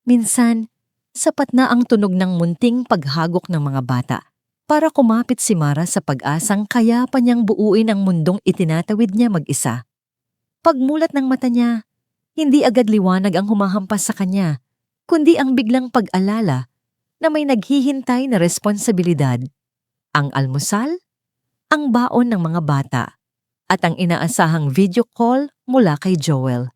Minsan, sapat na ang tunog ng munting paghagok ng mga bata para kumapit si Mara sa pag-asang kaya pa niyang buuin ang mundong itinatawid niya mag-isa. Pagmulat ng mata niya, hindi agad liwanag ang humahampas sa kanya, kundi ang biglang pag-alala na may naghihintay na responsibilidad. Ang almusal, ang baon ng mga bata, at ang inaasahang video call mula kay Joel.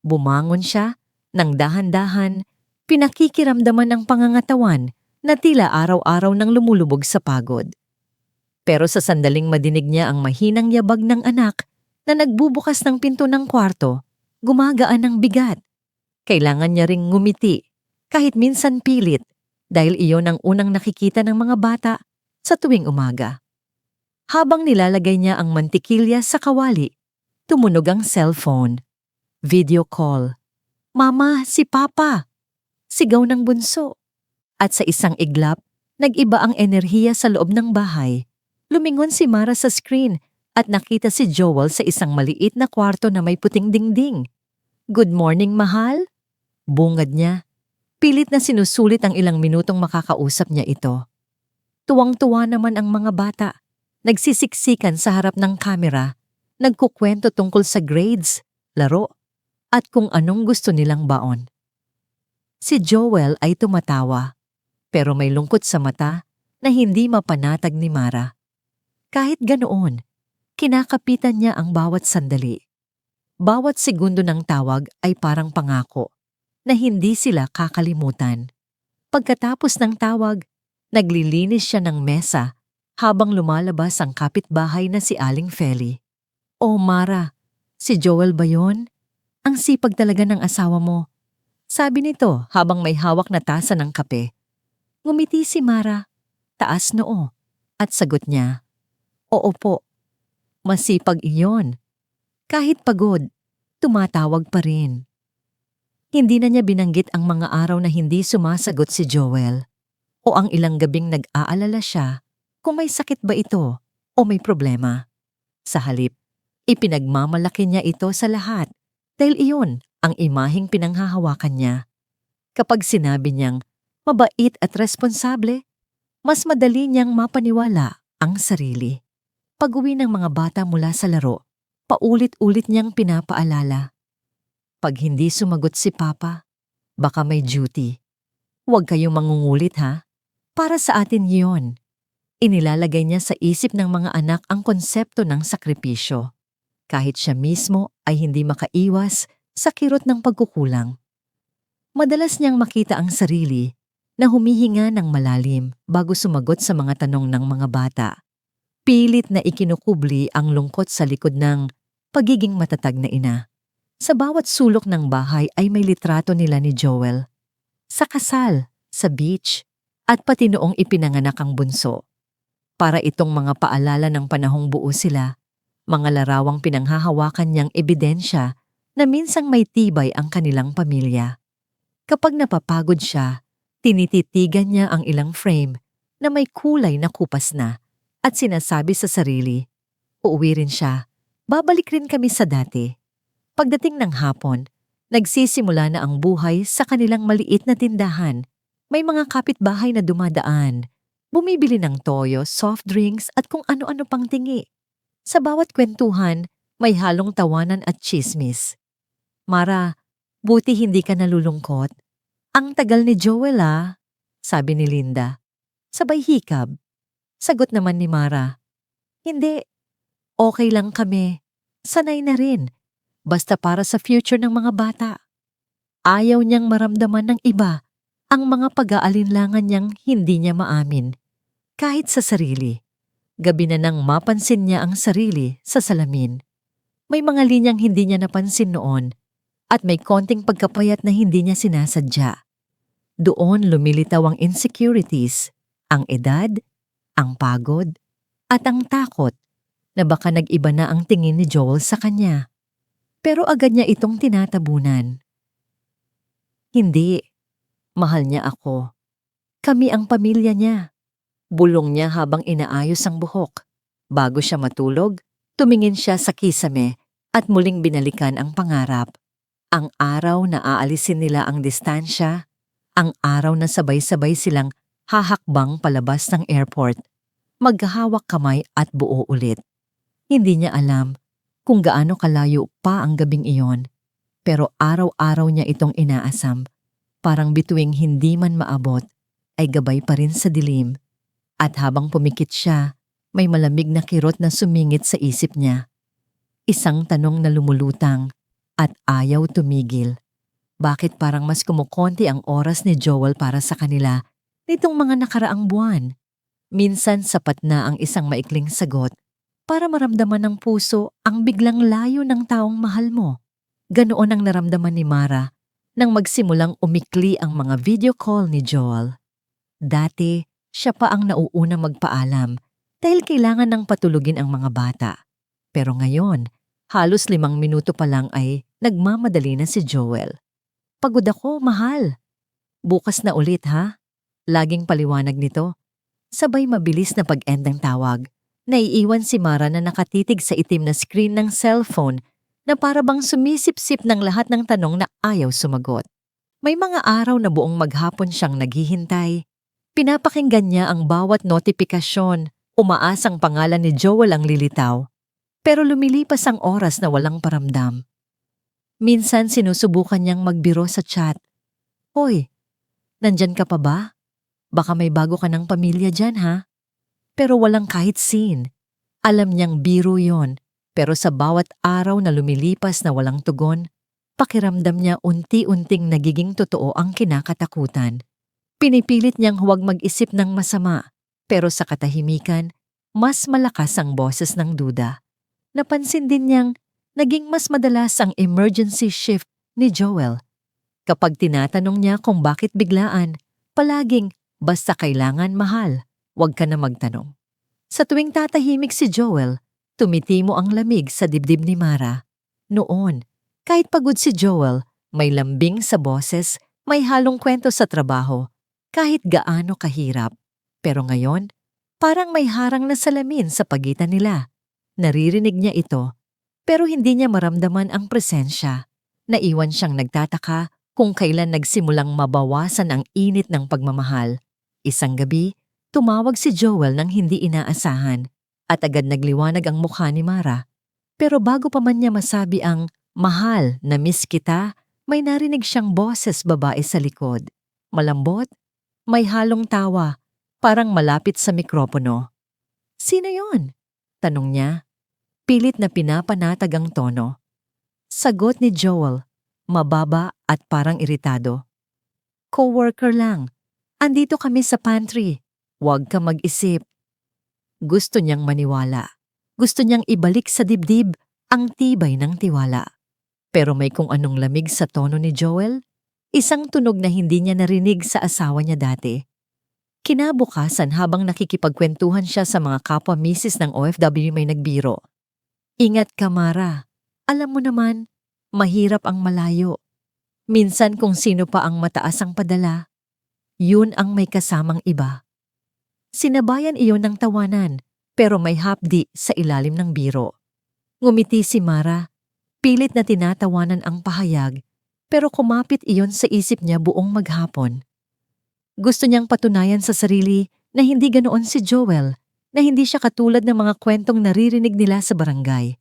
Bumangon siya nang dahan-dahan, pinakikiramdaman ang pangangatawan na tila araw-araw nang lumulubog sa pagod. Pero sa sandaling madinig niya ang mahinang yabag ng anak na nagbubukas ng pinto ng kwarto, gumagaan ang bigat. Kailangan niya ring ngumiti, kahit minsan pilit, dahil iyon ang unang nakikita ng mga bata sa tuwing umaga. Habang nilalagay niya ang mantikilya sa kawali, tumunog ang cellphone. Video call. "Mama, si Papa!" Sigaw ng bunso. At sa isang iglap, nag-iba ang enerhiya sa loob ng bahay. Lumingon si Mara sa screen at nakita si Joel sa isang maliit na kwarto na may puting dingding. "Good morning, mahal?" Bungad niya. Pilit na sinusulit ang ilang minutong makakausap niya ito. Tuwang-tuwa naman ang mga bata. Nagsisiksikan sa harap ng kamera, nagkukwento tungkol sa grades, laro, at kung anong gusto nilang baon. Si Joel ay tumatawa, pero may lungkot sa mata na hindi mapanatag ni Mara. Kahit ganoon, kinakapitan niya ang bawat sandali. Bawat segundo ng tawag ay parang pangako na hindi sila kakalimutan. Pagkatapos ng tawag, naglilinis siya ng mesa habang lumalabas ang kapitbahay na si Aling Feli. "Oh Mara, si Joel ba yun? Ang sipag talaga ng asawa mo," sabi nito habang may hawak na tasa ng kape. Ngumiti si Mara, taas noo, at sagot niya, "Oo po, masipag iyon." Kahit pagod, tumatawag pa rin. Hindi na niya binanggit ang mga araw na hindi sumasagot si Joel o ang ilang gabing nag-aalala siya kung may sakit ba ito o may problema. Sa halip, ipinagmamalaki niya ito sa lahat dahil iyon ang imaheng pinanghahawakan niya. Kapag sinabi niyang mabait at responsable, mas madali niyang mapaniwala ang sarili. Pag-uwi ng mga bata mula sa laro, paulit-ulit niyang pinapaalala. "Pag hindi sumagot si Papa, baka may duty. Huwag kayong mangungulit ha. Para sa atin yon." Inilalagay niya sa isip ng mga anak ang konsepto ng sakripisyo. Kahit siya mismo ay hindi makaiwas sa kirot ng pagkukulang. Madalas niyang makita ang sarili na humihinga ng malalim bago sumagot sa mga tanong ng mga bata. Pilit na ikinukubli ang lungkot sa likod ng pagiging matatag na ina. Sa bawat sulok ng bahay ay may litrato nila ni Joel. Sa kasal, sa beach, at pati noong ipinanganak ang bunso. Para itong mga paalala ng panahong buo sila, mga larawang pinanghahawakan niyang ebidensya na minsang may tibay ang kanilang pamilya. Kapag napapagod siya, tinititigan niya ang ilang frame na may kulay na kupas na at sinasabi sa sarili, "Uuwi rin siya, babalik rin kami sa dati." Pagdating ng hapon, nagsisimula na ang buhay sa kanilang maliit na tindahan. May mga kapitbahay na dumadaan, bumibili ng toyo, soft drinks at kung ano-ano pang tingi. Sa bawat kwentuhan, may halong tawanan at chismis. "Mara, buti hindi ka nalulungkot. Ang tagal ni Joel sabi ni Linda. Sabay hikab. Sagot naman ni Mara, "Hindi, okay lang kami. Sanay na rin. Basta para sa future ng mga bata." Ayaw niyang maramdaman ng iba ang mga pag-aalinlangan niyang hindi niya maamin. Kahit sa sarili. Gabi na nang mapansin niya ang sarili sa salamin. May mga linyang hindi niya napansin noon at may konting pagkapayat na hindi niya sinasadya. Doon lumilitaw ang insecurities, ang edad, ang pagod, at ang takot na baka nag-iba na ang tingin ni Joel sa kanya. Pero agad niya itong tinatabunan. "Hindi. Mahal niya ako. Kami ang pamilya niya." Bulong niya habang inaayos ang buhok. Bago siya matulog, tumingin siya sa kisame at muling binalikan ang pangarap. Ang araw na aalisin nila ang distansya, Ang araw na sabay-sabay silang hahakbang palabas ng airport, maghahawak kamay at buo ulit. Hindi niya alam kung gaano kalayo pa ang gabing iyon, pero araw-araw niya itong inaasam. Parang bituing hindi man maabot, ay gabay pa rin sa dilim. At habang pumikit siya, may malamig na kirot na sumingit sa isip niya. Isang tanong na lumulutang at ayaw tumigil. Bakit parang mas kumukonti ang oras ni Joel para sa kanila nitong mga nakaraang buwan? Minsan sapat na ang isang maikling sagot para maramdaman ng puso ang biglang layo ng taong mahal mo. Ganoon ang naramdaman ni Mara nang magsimulang umikli ang mga video call ni Joel. Dati, siya pa ang nauuna magpaalam dahil kailangan ng patulugin ang mga bata. Pero ngayon, halos 5 minuto pa lang ay nagmamadali na si Joel. Pagod ako, mahal. Bukas na ulit ha? Laging paliwanag nito. Sabay mabilis na pag-end ng tawag. Naiiwan si Mara na nakatitig sa itim na screen ng cellphone na para bang sumisip-sip ng lahat ng tanong na ayaw sumagot. May mga araw na buong maghapon siyang naghihintay. Pinapakinggan niya ang bawat notifikasyon, umaasang pangalan ni Joel ang lilitaw. Pero lumilipas ang oras na walang paramdam. Minsan sinusubukan niyang magbiro sa chat. Hoy, nandyan ka pa ba? Baka may bago ka ng pamilya dyan ha? Pero walang kahit scene. Alam niyang biro yon, pero sa bawat araw na lumilipas na walang tugon, pakiramdam niya unti-unting nagiging totoo ang kinakatakutan. Pinipilit niyang huwag mag-isip ng masama, pero sa katahimikan, mas malakas ang boses ng duda. Napansin din niyang naging mas madalas ang emergency shift ni Joel. Kapag tinatanong niya kung bakit biglaan, palaging basta kailangan mahal, huwag ka na magtanong. Sa tuwing tatahimik si Joel, tumitimo ang lamig sa dibdib ni Mara. Noon, kahit pagod si Joel, may lambing sa boses, may halong kwento sa trabaho, kahit gaano kahirap. Pero ngayon, parang may harang na salamin sa pagitan nila. Naririnig niya ito, pero hindi niya maramdaman ang presensya. Naiwan siyang nagtataka kung kailan nagsimulang mabawasan ang init ng pagmamahal. Isang gabi, tumawag si Joel nang hindi inaasahan at agad nagliwanag ang mukha ni Mara. Pero bago pa man niya masabi ang mahal na miss kita, may narinig siyang boses babae sa likod. Malambot, may halong tawa, parang malapit sa mikropono. Sino yon? Tanong niya. Pilit na pinapanatag ang tono. Sagot ni Joel, mababa at parang iritado. Coworker lang. Andito kami sa pantry. Huwag ka mag-isip. Gusto niyang maniwala. Gusto niyang ibalik sa dibdib ang tibay ng tiwala. Pero may kung anong lamig sa tono ni Joel, isang tunog na hindi niya narinig sa asawa niya dati. Kinabukasan habang nakikipagkwentuhan siya sa mga kapwa misis ng OFW may nagbiro. Ingat ka, Mara. Alam mo naman, mahirap ang malayo. Minsan kung sino pa ang mataas ang padala, yun ang may kasamang iba. Sinabayan iyon ng tawanan, pero may hapdi sa ilalim ng biro. Ngumiti si Mara, pilit na tinatawanan ang pahayag, pero kumapit iyon sa isip niya buong maghapon. Gusto niyang patunayan sa sarili na hindi ganoon si Joel, na hindi siya katulad ng mga kwentong naririnig nila sa barangay.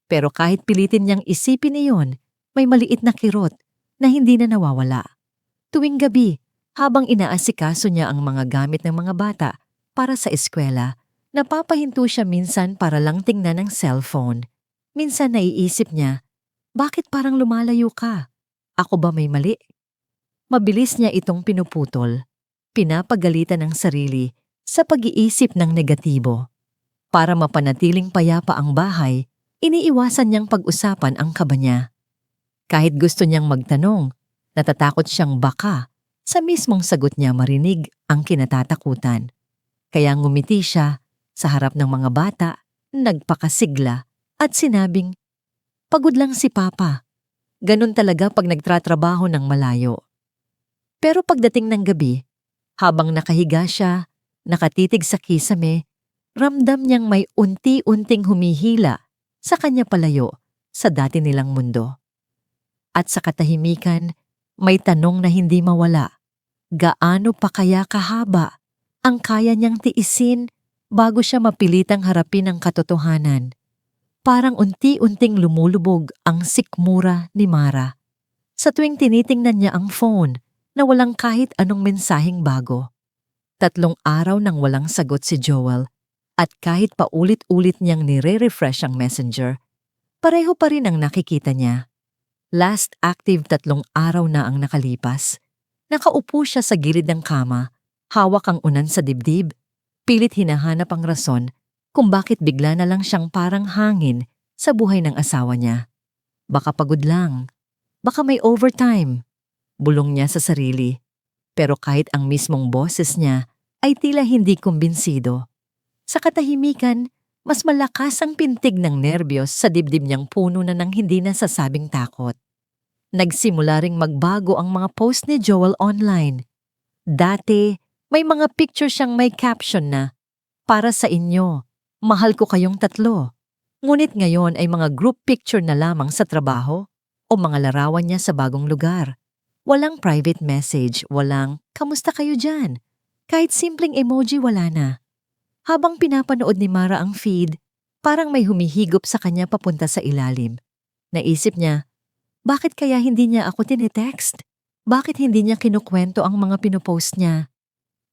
Pero kahit pilitin niyang isipin iyon, may maliit na kirot na hindi na nawawala. Tuwing gabi, habang inaasikaso niya ang mga gamit ng mga bata para sa eskwela, napapahinto siya minsan para lang tingnan ang cellphone. Minsan naiisip niya, bakit parang lumalayo ka? Ako ba may mali? Mabilis niya itong pinuputol. Pinapagalitan ang sarili sa pag-iisip ng negatibo. Para mapanatiling payapa ang bahay, iniiwasan niyang pag-usapan ang kaba niya. Kahit gusto niyang magtanong, natatakot siyang baka sa mismong sagot niya marinig ang kinatatakutan. Kaya ngumiti siya sa harap ng mga bata, nagpakasigla at sinabing, pagod lang si Papa. Ganun talaga pag nagtratrabaho ng malayo. Pero pagdating ng gabi, habang nakahiga siya, nakatitig sa kisame, ramdam niyang may unti-unting humihila sa kanya palayo sa dati nilang mundo. At sa katahimikan, may tanong na hindi mawala. Gaano pa kaya kahaba ang kaya niyang tiisin bago siya mapilitang harapin ang katotohanan? Parang unti-unting lumulubog ang sikmura ni Mara sa tuwing tinitingnan niya ang phone na walang kahit anong mensaheng bago. 3 araw nang walang sagot si Joel at kahit paulit-ulit niyang nire-refresh ang messenger, pareho pa rin ang nakikita niya. Last active 3 araw na ang nakalipas. Nakaupo siya sa gilid ng kama, hawak ang unan sa dibdib, pilit hinahanap ang rason kung bakit bigla na lang siyang parang hangin sa buhay ng asawa niya. Baka pagod lang, baka may overtime, bulong niya sa sarili. Pero kahit ang mismong boses niya ay tila hindi kumbinsido. Sa katahimikan, mas malakas ang pintig ng nerbiyos sa dibdib niyang puno na ng hindi nasasabing takot. Nagsimula ring magbago ang mga post ni Joel online. Dati, may mga picture siyang may caption na, "Para sa inyo, mahal ko kayong 3." Ngunit ngayon ay mga group picture na lamang sa trabaho o mga larawan niya sa bagong lugar. Walang private message, walang, "Kamusta kayo dyan?" Kahit simpleng emoji wala na. Habang pinapanood ni Mara ang feed, parang may humihigop sa kanya papunta sa ilalim. Naisip niya, bakit kaya hindi niya ako tinetext? Bakit hindi niya kinukwento ang mga pinopost niya?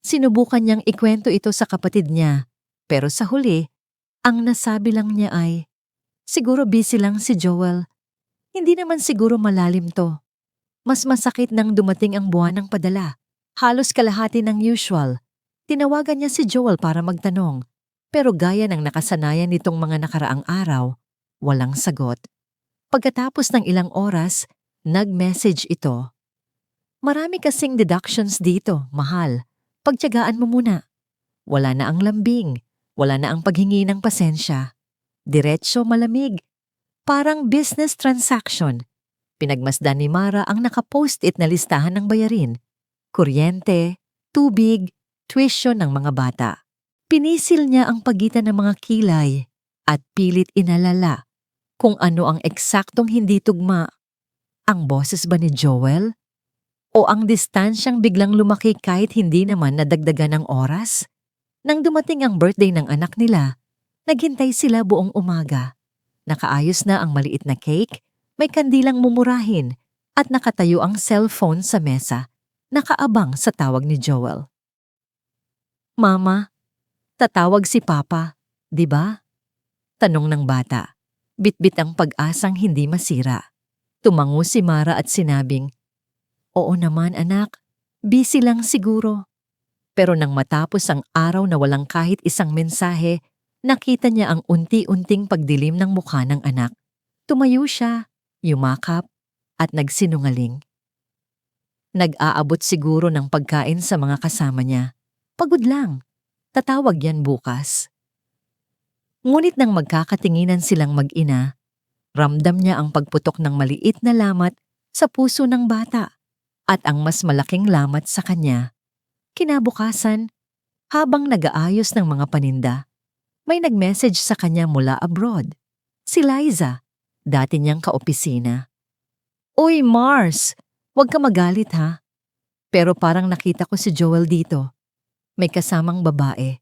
Sinubukan niyang ikwento ito sa kapatid niya, pero sa huli, ang nasabi lang niya ay, "Siguro busy lang si Joel. Hindi naman siguro malalim to." Mas masakit nang dumating ang buwan ng padala. Halos kalahati ng usual. Tinawagan niya si Joel para magtanong, pero gaya ng nakasanayan nitong mga nakaraang araw, walang sagot. Pagkatapos ng ilang oras, nag-message ito. "Marami kasing deductions dito, mahal. Pagtiyagaan mo muna." Wala na ang lambing, wala na ang paghingi ng pasensya. Diretso malamig. Parang business transaction. Pinagmasdan ni Mara ang naka-post-it na listahan ng bayarin. Kuryente, tubig, tuition ng mga bata. Pinisil niya ang pagitan ng mga kilay at pilit inalala kung ano ang eksaktong hindi tugma. Ang boses ba ni Joel? O ang distansyang biglang lumaki kahit hindi naman nadagdagan ng oras? Nang dumating ang birthday ng anak nila, naghintay sila buong umaga. Nakaayos na ang maliit na cake, may kandilang mumurahin at nakatayo ang cellphone sa mesa, nakaabang sa tawag ni Joel. "Mama, tatawag si Papa, di ba?" Tanong ng bata. Bitbit ang pag-asang hindi masira. Tumango si Mara at sinabing, "Oo naman anak, busy lang siguro." Pero nang matapos ang araw na walang kahit isang mensahe, nakita niya ang unti-unting pagdilim ng mukha ng anak. Tumayo siya, yumakap, at nagsinungaling. Nag-aabot siguro ng pagkain sa mga kasama niya. Pagod lang. Tatawag yan bukas. Ngunit nang magkakatinginan silang mag-ina, ramdam niya ang pagputok ng maliit na lamat sa puso ng bata at ang mas malaking lamat sa kanya. Kinabukasan, habang nag-aayos ng mga paninda, may nag-message sa kanya mula abroad. Si Liza, dati niyang kaopisina. "Uy Mars, huwag ka magalit ha. Pero parang nakita ko si Joel dito. May kasamang babae.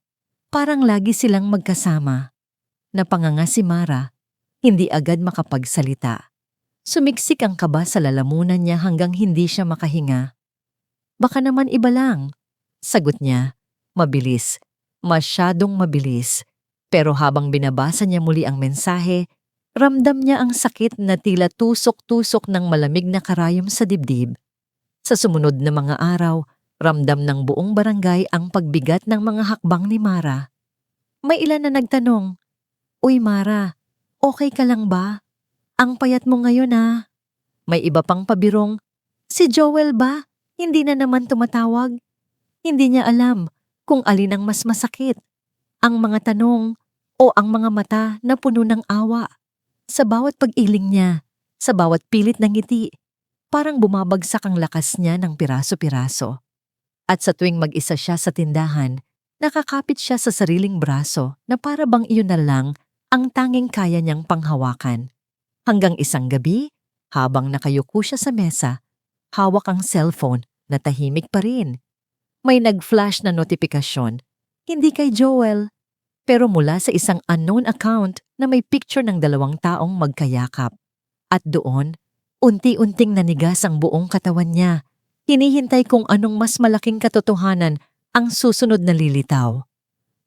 Parang lagi silang magkasama." Napanganga si Mara, hindi agad makapagsalita. Sumiksik ang kaba sa lalamunan niya hanggang hindi siya makahinga. "Baka naman iba lang," sagot niya. Mabilis, masyadong mabilis. Pero habang binabasa niya muli ang mensahe, ramdam niya ang sakit na tila tusok-tusok ng malamig na karayom sa dibdib. Sa sumunod na mga araw, ramdam ng buong barangay ang pagbigat ng mga hakbang ni Mara. May ilan na nagtanong, "Uy Mara, okay ka lang ba? Ang payat mo ngayon ah." May iba pang pabirong, "Si Joel ba? Hindi na naman tumatawag." Hindi niya alam kung alin ang mas masakit. Ang mga tanong o ang mga mata na puno ng awa. Sa bawat pag-iling niya, sa bawat pilit ng ngiti, parang bumabagsak ang lakas niya ng piraso-piraso. At sa tuwing mag-isa siya sa tindahan, nakakapit siya sa sariling braso na para bang iyon na lang ang tanging kaya niyang panghawakan. Hanggang isang gabi, habang nakayuko siya sa mesa, hawak ang cellphone na tahimik pa rin, May nag-flash na notifikasyon. Hindi kay Joel, pero mula sa isang unknown account na may picture ng dalawang taong magkayakap. At doon, unti-unting nanigas ang buong katawan niya. Hinihintay kung anong mas malaking katotohanan ang susunod na lilitaw.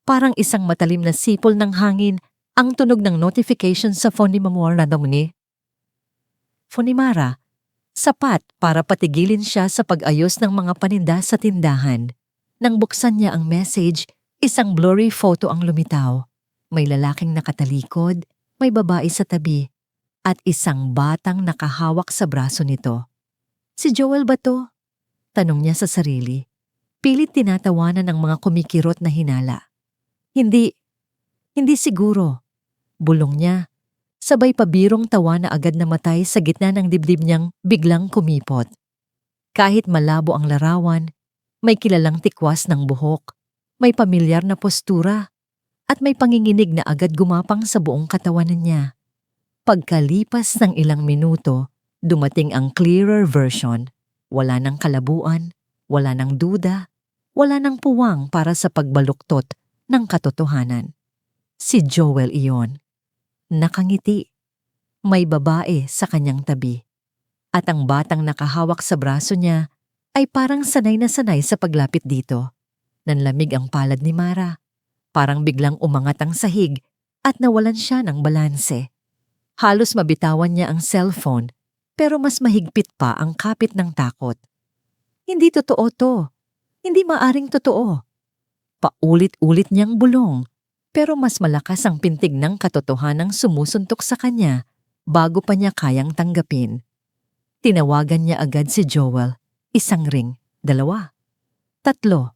Parang isang matalim na sipol ng hangin ang tunog ng notification sa phone ni Mamora Domini. Phone ni Mara, sapat para patigilin siya sa pag-ayos ng mga paninda sa tindahan. Nang buksan niya ang message, isang blurry photo ang lumitaw. May lalaking nakatalikod, may babae sa tabi, at isang batang nakahawak sa braso nito. Si Joel ba to? Tanong niya sa sarili. Pilit tinatawanan ng mga kumikirot na hinala. Hindi siguro. Bulong niya. Sabay pabirong tawa na agad namatay sa gitna ng dibdib niyang biglang kumipot. Kahit malabo ang larawan, may kilalang tikwas ng buhok, may pamilyar na postura, at may panginginig na agad gumapang sa buong katawanan niya. Pagkalipas ng ilang minuto, dumating ang clearer version. Wala ng kalabuan, wala ng duda, wala ng puwang para sa pagbaluktot ng katotohanan. Si Joel iyon. Nakangiti. May babae sa kanyang tabi. At ang batang nakahawak sa braso niya ay parang sanay na sanay sa paglapit dito. Nanlamig ang palad ni Mara. Parang biglang umangat ang sahig at nawalan siya ng balanse. Halos mabitawan niya ang cellphone pero mas mahigpit pa ang kapit ng takot. Hindi totoo to. Hindi maaring totoo. Paulit-ulit niyang bulong. Pero mas malakas ang pintig ng katotohanang sumusuntok sa kanya bago pa niya kayang tanggapin. Tinawagan niya agad si Joel. Isang ring, 2, 3, 10,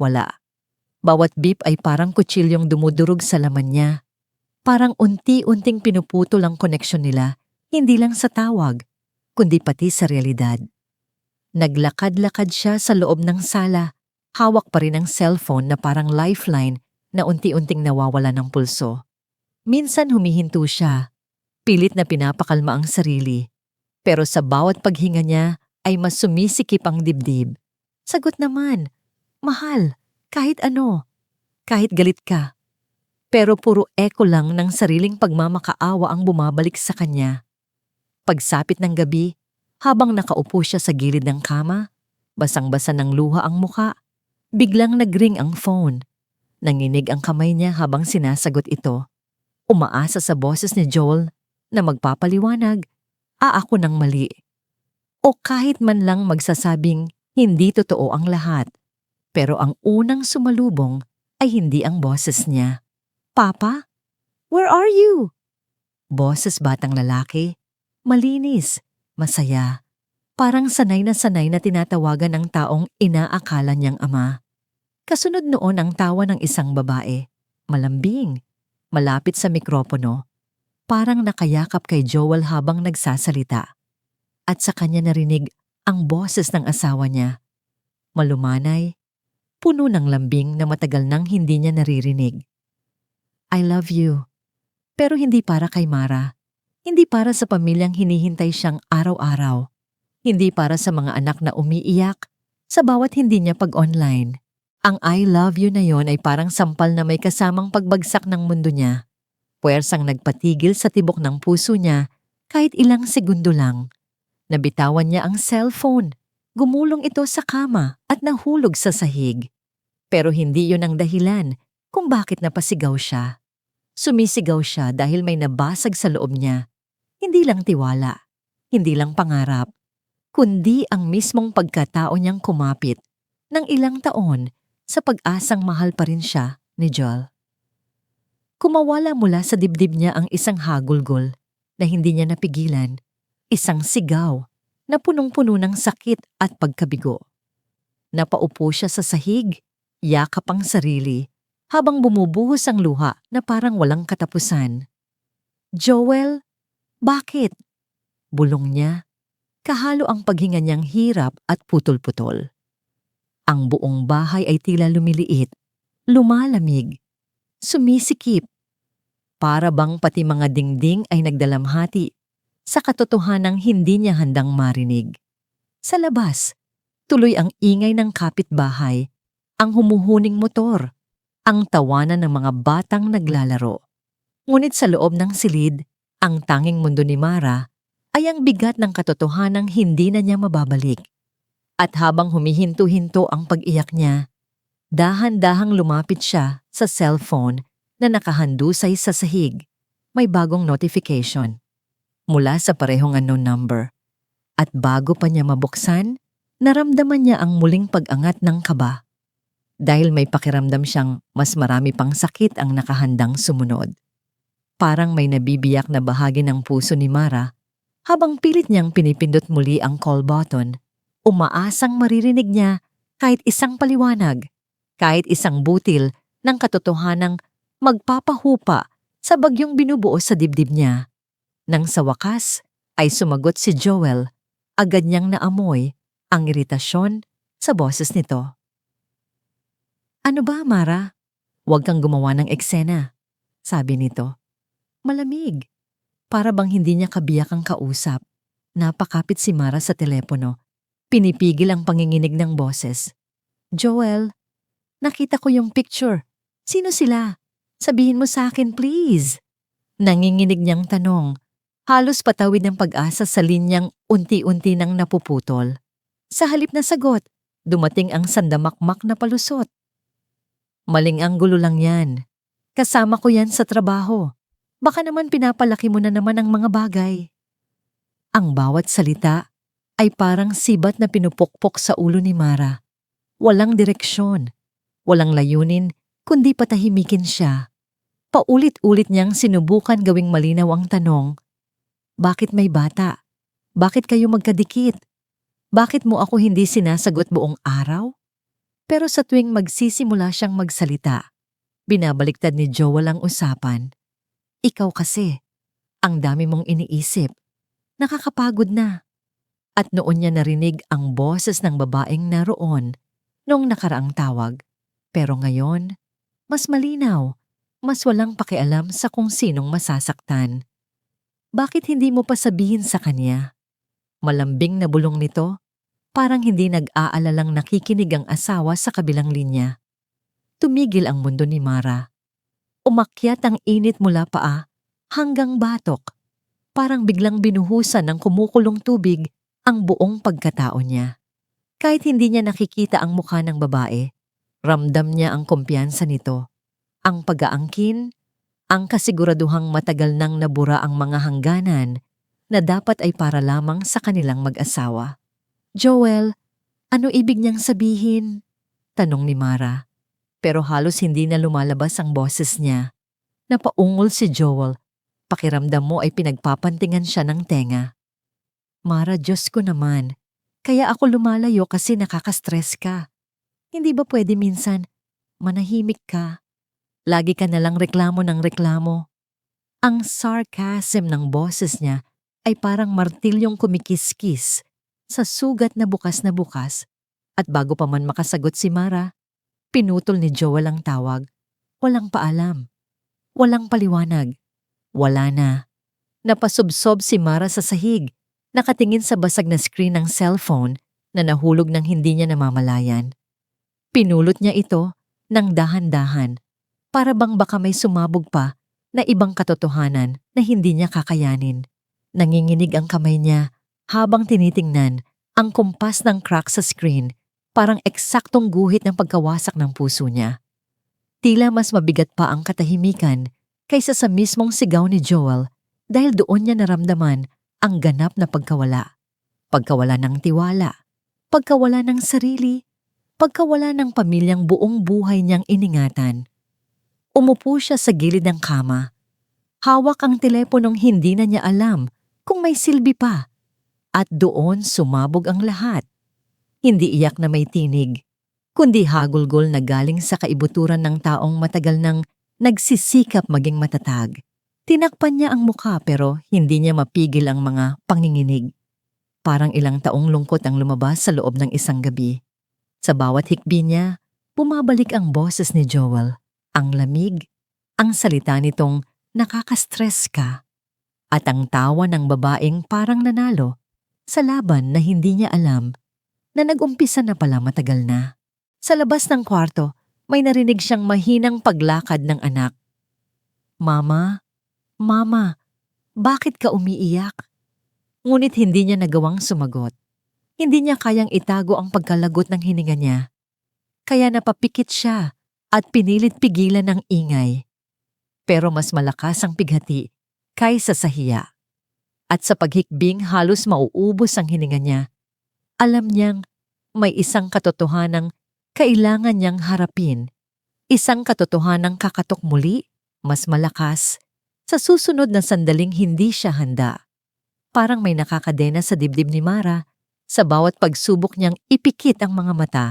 wala. Bawat beep ay parang kutsilyong dumudurog sa laman niya. Parang unti-unting pinuputol ang koneksyon nila, hindi lang sa tawag, kundi pati sa realidad. Naglakad-lakad siya sa loob ng sala. Hawak pa rin ang cellphone na parang lifeline na unti-unting nawawala ng pulso. Minsan humihinto siya, pilit na pinapakalma ang sarili. Pero sa bawat paghinga niya ay mas sumisikip ang dibdib. Sagot naman, mahal, kahit ano, kahit galit ka. Pero puro echo lang ng sariling pagmamakaawa ang bumabalik sa kanya. Pagsapit ng gabi, habang nakaupo siya sa gilid ng kama, basang-basa ng luha ang muka, biglang nagring ang phone. Nanginig ang kamay niya habang sinasagot ito. Umaasa sa boses ni Joel na magpapaliwanag, ako ng mali. O kahit man lang magsasabing hindi totoo ang lahat. Pero ang unang sumalubong ay hindi ang boses niya. Papa? Where are you? Boses batang lalaki. Malinis, masaya. Parang sanay na tinatawagan ang taong inaakala niyang ama. Kasunod noon ang tawa ng isang babae. Malambing, malapit sa mikropono. Parang nakayakap kay Joel habang nagsasalita. At sa kanya narinig ang boses ng asawa niya. Malumanay, puno ng lambing na matagal nang hindi niya naririnig. I love you. Pero hindi para kay Mara. Hindi para sa pamilyang hinihintay siyang araw-araw. Hindi para sa mga anak na umiiyak sa bawat hindi niya pag-online. Ang I love you na yon ay parang sampal na may kasamang pagbagsak ng mundo niya. Puwersang nagpatigil sa tibok ng puso niya kahit ilang segundo lang. Nabitawan niya ang cellphone. Gumulong ito sa kama at nahulog sa sahig. Pero hindi yon ang dahilan kung bakit napasigaw siya. Sumisigaw siya dahil may nabasag sa loob niya. Hindi lang tiwala, hindi lang pangarap, kundi ang mismong pagkatao niyang kumapit ng ilang taon sa pag-asang mahal pa rin siya ni Joel. Kumawala mula sa dibdib niya ang isang hagulgol na hindi niya napigilan, isang sigaw na punong-puno ng sakit at pagkabigo. Napaupo siya sa sahig, yakap ang sarili, habang bumubuhos ang luha na parang walang katapusan. Joel, bakit? Bulong niya. Kahalo ang paghinga niyang hirap at putol-putol. Ang buong bahay ay tila lumiliit, lumalamig, sumisikip. Para bang pati mga dingding ay nagdalamhati sa katotohanang hindi niya handang marinig. Sa labas, tuloy ang ingay ng kapitbahay, ang humuhuning motor, ang tawanan ng mga batang naglalaro. Ngunit sa loob ng silid, ang tanging mundo ni Mara ay ang bigat ng katotohanang hindi na niya mababalik. At habang humihinto-hinto ang pag-iyak niya, dahan-dahang lumapit siya sa cellphone na nakahandusay sa sahig. May bagong notification mula sa parehong unknown number. At bago pa niya mabuksan, naramdaman niya ang muling pag-angat ng kaba. Dahil may pakiramdam siyang mas marami pang sakit ang nakahandang sumunod. Parang may nabibiyak na bahagi ng puso ni Mara habang pilit niyang pinipindot muli ang call button. Umaasang maririnig niya kahit isang paliwanag, kahit isang butil ng katotohanang magpapahupa sa bagyong binubuo sa dibdib niya. Nang sa wakas ay sumagot si Joel, agad niyang naamoy ang iritasyon sa boses nito. "Ano ba, Mara? Huwag kang gumawa ng eksena," sabi nito. Malamig. Para bang hindi niya kabiyak ang kausap. Napakapit si Mara sa telepono. Pinipigil ang panginginig ng boses. "Joel, nakita ko yung picture. Sino sila? Sabihin mo sa akin, please." Nanginginig niyang tanong. Halos patawid ng pag-asa sa linyang unti-unti nang napuputol. Sa halip na sagot, dumating ang sandamakmak na palusot. "Maling anggulo lang yan. Kasama ko yan sa trabaho. Baka naman pinapalaki mo na naman ang mga bagay." Ang bawat salita ay parang sibat na pinupukpok sa ulo ni Mara. Walang direksyon, walang layunin, kundi patahimikin siya. Paulit-ulit niyang sinubukan gawing malinaw ang tanong, "Bakit may bata? Bakit kayo magkadikit? Bakit mo ako hindi sinasagot buong araw?" Pero sa tuwing magsisimula siyang magsalita, binabaliktad ni Joel ang usapan. "Ikaw kasi, ang dami mong iniisip. Nakakapagod na." At noon niya narinig ang boses ng babaeng naroon noong nakaraang tawag. Pero ngayon, mas malinaw, mas walang pakialam sa kung sinong masasaktan. "Bakit hindi mo pa sabihin sa kanya?" Malambing na bulong nito, parang hindi nag-aalalang nakikinig ang asawa sa kabilang linya. Tumigil ang mundo ni Mara. Umakyat ang init mula paa hanggang batok. Parang biglang binuhusan ng kumukulong tubig ang buong pagkatao niya. Kahit hindi niya nakikita ang mukha ng babae, ramdam niya ang kumpiyansa nito, ang pag-aangkin, ang kasiguraduhang matagal nang nabura ang mga hangganan na dapat ay para lamang sa kanilang mag-asawa. "Joel, ano ibig niyang sabihin?" tanong ni Mara. Pero halos hindi na lumalabas ang boses niya. Napaungol si Joel. Pakiramdam mo ay pinagpapantingan siya ng tenga. "Mara, Diyos ko naman. Kaya ako lumalayo kasi nakaka-stress ka. Hindi ba pwede minsan manahimik ka? Lagi ka nalang reklamo ng reklamo." Ang sarcasm ng boses niya ay parang martilyong kumikiskis sa sugat na bukas at bago pa man makasagot si Mara, pinutol ni Joel ang tawag. Walang paalam. Walang paliwanag. Wala na. Napasubsob si Mara sa sahig, nakatingin sa basag na screen ng cellphone na nahulog ng hindi niya namamalayan. Pinulot niya ito ng dahan-dahan, para bang baka may sumabog pa na ibang katotohanan na hindi niya kakayanin. Nanginginig ang kamay niya habang tinitingnan ang kumpas ng crack sa screen, parang eksaktong guhit ng pagkawasak ng puso niya. Tila mas mabigat pa ang katahimikan kaysa sa mismong sigaw ni Joel dahil doon niya naramdaman ang ganap na pagkawala. Pagkawala ng tiwala, pagkawala ng sarili, pagkawala ng pamilyang buong buhay niyang iningatan. Umupo siya sa gilid ng kama. Hawak ang teleponong hindi na niya alam kung may silbi pa. At doon sumabog ang lahat. Hindi iyak na may tinig, kundi hagulgol na galing sa kaibuturan ng taong matagal nang nagsisikap maging matatag. Tinakpan niya ang mukha pero hindi niya mapigil ang mga panginginig. Parang ilang taong lungkot ang lumabas sa loob ng isang gabi. Sa bawat hikbi niya, bumabalik ang boses ni Joel. Ang lamig, ang salita nitong nakaka-stress ka, at ang tawa ng babaeng parang nanalo Sa laban na hindi niya alam na nag-umpisa na pala matagal na. Sa labas ng kwarto, may narinig siyang mahinang paglakad ng anak. Mama, Mama, bakit ka umiiyak? Ngunit hindi niya nagawang sumagot. Hindi niya kayang itago ang pagkalagot ng hininga niya. Kaya napapikit siya at pinilit pigilan ng ingay. Pero mas malakas ang pighati kaysa sa hiya. At sa paghikbing halos mauubos ang hininga niya, alam niyang may isang katotohanang kailangan niyang harapin. Isang katotohanang kakatok muli, mas malakas, sa susunod na sandaling hindi siya handa. Parang may nakakadena sa dibdib ni Mara sa bawat pagsubok niyang ipikit ang mga mata.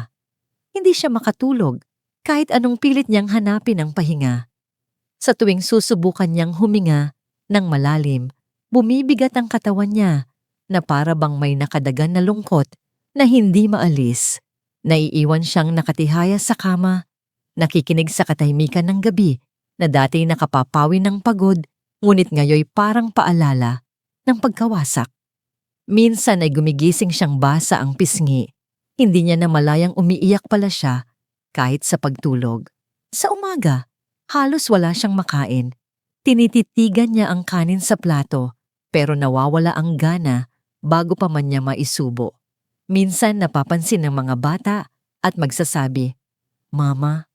Hindi siya makatulog kahit anong pilit niyang hanapin ang pahinga. Sa tuwing susubukan niyang huminga ng malalim, bumibigat ang katawan niya na para bang may nakadagan na lungkot na hindi maalis. Naiiwan siyang nakatihaya sa kama, nakikinig sa katahimikan ng gabi na dati nakapapawi ng pagod, ngunit ngayoy parang paalala ng pagkawasak. Minsan ay gumigising siyang basa ang pisngi. Hindi niya namalayang umiiyak pala siya kahit sa pagtulog. Sa umaga, halos wala siyang makain. Tinititigan niya ang kanin sa plato pero nawawala ang gana bago pa man niya maisubo. Minsan napapansin ng mga bata at magsasabi, Mama,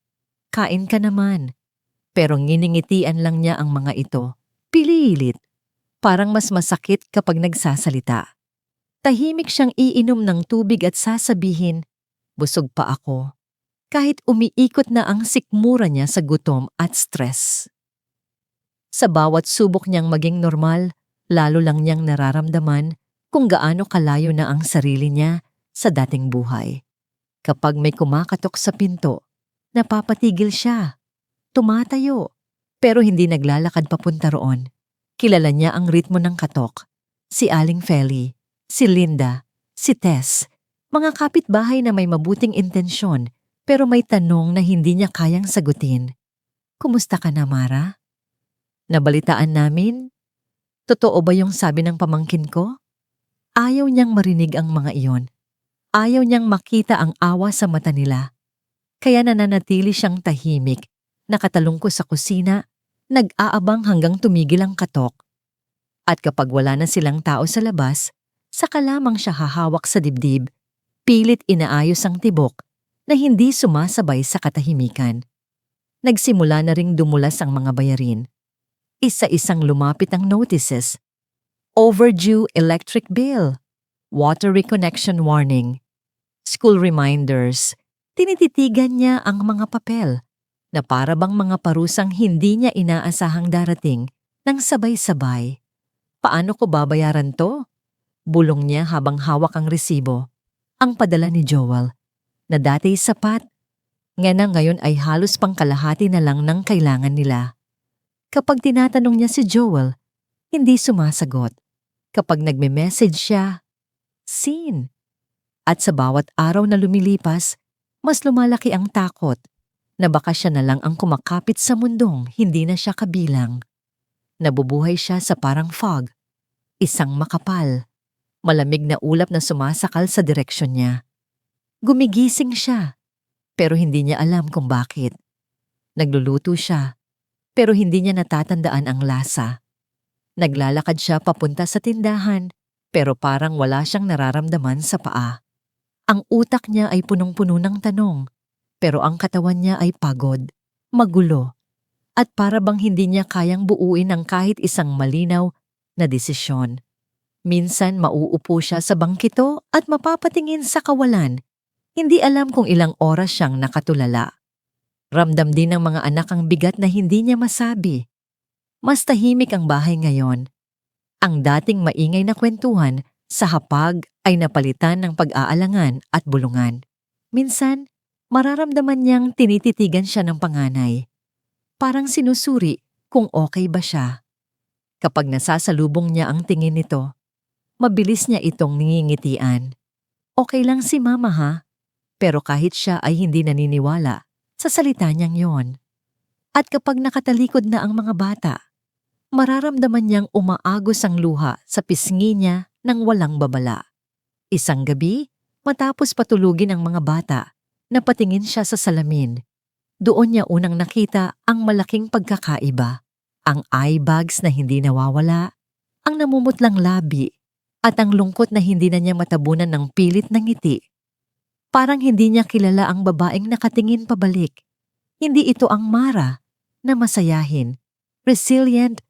kain ka naman. Pero nginingitian lang niya ang mga ito. Pililit. Parang mas masakit kapag nagsasalita. Tahimik siyang iinom ng tubig at sasabihin, busog pa ako. Kahit umiikot na ang sikmura niya sa gutom at stress. Sa bawat subok niyang maging normal, lalo lang niyang nararamdaman kung gaano kalayo na ang sarili niya sa dating buhay. Kapag may kumakatok sa pinto, napapatigil siya. Tumatayo, pero hindi naglalakad papunta roon. Kilala niya ang ritmo ng katok. Si Aling Feli, si Linda, si Tess, mga kapitbahay na may mabuting intensyon pero may tanong na hindi niya kayang sagutin. Kumusta ka na, Mara? Nabalitaan namin? Totoo ba yung sabi ng pamangkin ko? Ayaw niyang marinig ang mga iyon. Ayaw niyang makita ang awa sa mata nila. Kaya nananatili siyang tahimik, nakatalungko sa kusina, nag-aabang hanggang tumigil ang katok. At kapag wala na silang tao sa labas, saka lamang siya hahawak sa dibdib, pilit inaayos ang tibok na hindi sumasabay sa katahimikan. Nagsimula na ring dumulas ang mga bayarin. Isa-isang lumapit ang notices. Overdue electric bill, water reconnection warning, school reminders. Tinititigan niya ang mga papel na para bang mga parusang hindi niya inaasahang darating ng sabay-sabay. Paano ko babayaran to? Bulong niya habang hawak ang resibo. Ang padala ni Joel, na dati sapat, nga na ngayon ay halos pangkalahati na lang ng kailangan nila. Kapag tinatanong niya si Joel, hindi sumasagot. Kapag nagme-message siya, seen. At sa bawat araw na lumilipas, mas lumalaki ang takot na baka siya na lang ang kumakapit sa mundong hindi na siya kabilang. Nabubuhay siya sa parang fog, isang makapal, malamig na ulap na sumasakal sa direksyon niya. Gumigising siya, pero hindi niya alam kung bakit. Nagluluto siya, pero hindi niya natatandaan ang lasa. Naglalakad siya papunta sa tindahan, pero parang wala siyang nararamdaman sa paa. Ang utak niya ay punong-puno ng tanong, pero ang katawan niya ay pagod, magulo, at para bang hindi niya kayang buuin ang kahit isang malinaw na desisyon. Minsan mauupo siya sa bangkito at mapapatingin sa kawalan. Hindi alam kung ilang oras siyang nakatulala. Ramdam din ng mga anak ang bigat na hindi niya masabi. Mas tahimik ang bahay ngayon. Ang dating maingay na kwentuhan sa hapag ay napalitan ng pag-aalangan at bulungan. Minsan, mararamdaman niyang tinititigan siya ng panganay. Parang sinusuri kung okay ba siya. Kapag nasasalubong niya ang tingin nito, mabilis niya itong ningingitian. Okay lang si Mama ha, pero kahit siya ay hindi naniniwala sa salita niyang yon. At kapag nakatalikod na ang mga bata, mararamdaman niyang umaagos ang luha sa pisngi niya ng walang babala. Isang gabi, matapos patulugin ang mga bata, napatingin siya sa salamin. Doon niya unang nakita ang malaking pagkakaiba. Ang eye bags na hindi nawawala, ang namumutlang labi, at ang lungkot na hindi na niya matabunan ng pilit ng ngiti. Parang hindi niya kilala ang babaeng nakatingin pabalik. Hindi ito ang Mara na masayahin, resilient,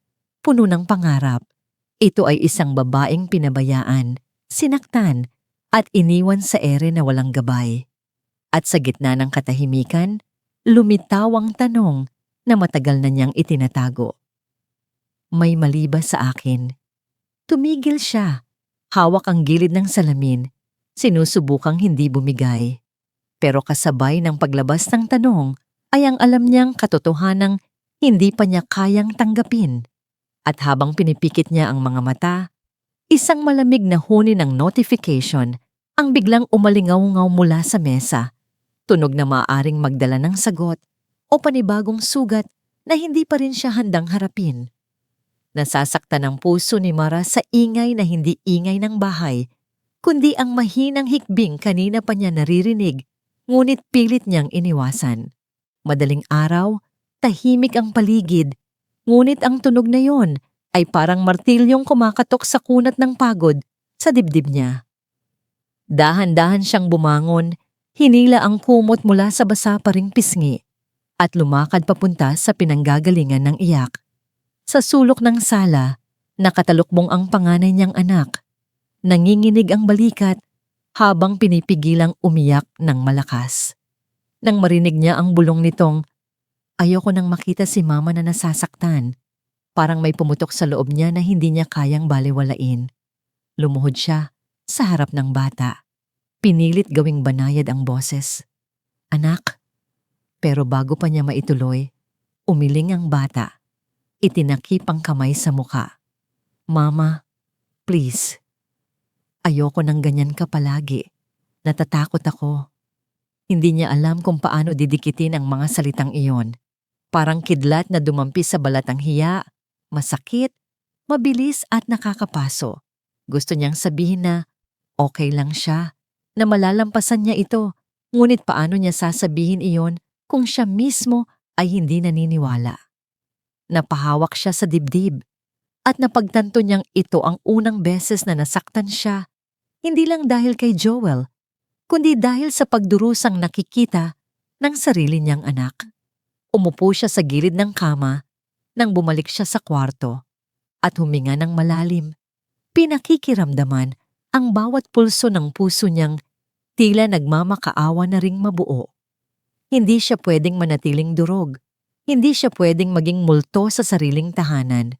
puno ng pangarap. Ito ay isang babaeng pinabayaan, sinaktan, at iniwan sa ere na walang gabay. At sa gitna ng katahimikan, lumitaw ang tanong na matagal na niyang itinatago. May mali ba sa akin? Tumigil siya. Hawak ang gilid ng salamin, sinusubukang hindi bumigay. Pero kasabay ng paglabas ng tanong ay ang alam niyang katotohanang hindi pa niya kayang tanggapin. At habang pinipikit niya ang mga mata, isang malamig na huni ng notification ang biglang umalingaw-ngaw mula sa mesa. Tunog na maaaring magdala ng sagot o panibagong sugat na hindi pa rin siya handang harapin. Nasasaktan ang puso ni Mara sa ingay na hindi ingay ng bahay, kundi ang mahinang hikbing kanina pa niya naririnig, ngunit pilit niyang iniwasan. Madaling araw, tahimik ang paligid, ngunit ang tunog na yon ay parang martilyong kumakatok sa kunat ng pagod sa dibdib niya. Dahan-dahan siyang bumangon, hinila ang kumot mula sa basa pa ring pisngi, at lumakad papunta sa pinanggagalingan ng iyak. Sa sulok ng sala, nakatalukbong ang panganay niyang anak. Nanginginig ang balikat habang pinipigilang umiyak ng malakas. Nang marinig niya ang bulong nitong, "Ayoko nang makita si mama na nasasaktan." Parang may pumutok sa loob niya na hindi niya kayang baliwalain. Lumuhod siya sa harap ng bata. Pinilit gawing banayad ang boses. "Anak." Pero bago pa niya maituloy, umiling ang bata. Itinakip ang kamay sa muka. "Mama, please. Ayoko nang ganyan ka palagi. Natatakot ako." Hindi niya alam kung paano didikitin ang mga salitang iyon. Parang kidlat na dumampi sa balat ang hiya, masakit, mabilis at nakakapaso. Gusto niyang sabihin na okay lang siya, na malalampasan niya ito, ngunit paano niya sasabihin iyon kung siya mismo ay hindi naniniwala? Napahawak siya sa dibdib at napagtanto niyang ito ang unang beses na nasaktan siya, hindi lang dahil kay Joel, kundi dahil sa pagdurusang nakikita ng sarili niyang anak. Umupo siya sa gilid ng kama nang bumalik siya sa kwarto at huminga ng malalim. Pinakikiramdaman ang bawat pulso ng puso niyang tila nagmamakaawa na ring mabuo. Hindi siya pwedeng manatiling durog. Hindi siya pwedeng maging multo sa sariling tahanan.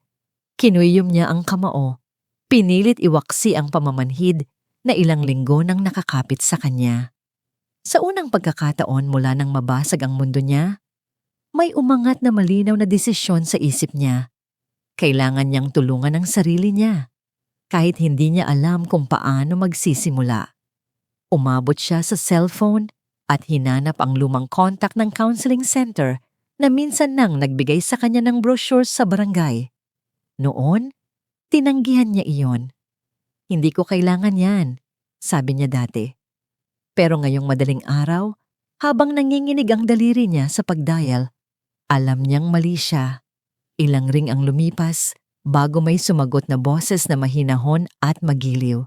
Kinuyom niya ang kamao. Pinilit iwaksi ang pamamanhid na ilang linggo nang nakakapit sa kanya. Sa unang pagkakataon mula nang mabasag ang mundo niya, may umangat na malinaw na desisyon sa isip niya. Kailangan niyang tulungan ang sarili niya, kahit hindi niya alam kung paano magsisimula. Umabot siya sa cellphone at hinanap ang lumang contact ng counseling center na minsan nang nagbigay sa kanya ng brochures sa barangay. Noon, tinanggihan niya iyon. "Hindi ko kailangan yan," sabi niya dati. Pero ngayong madaling araw, habang nanginginig ang daliri niya sa pagdial, alam niyang mali siya. Ilang ring ang lumipas bago may sumagot na boses na mahinahon at magiliw.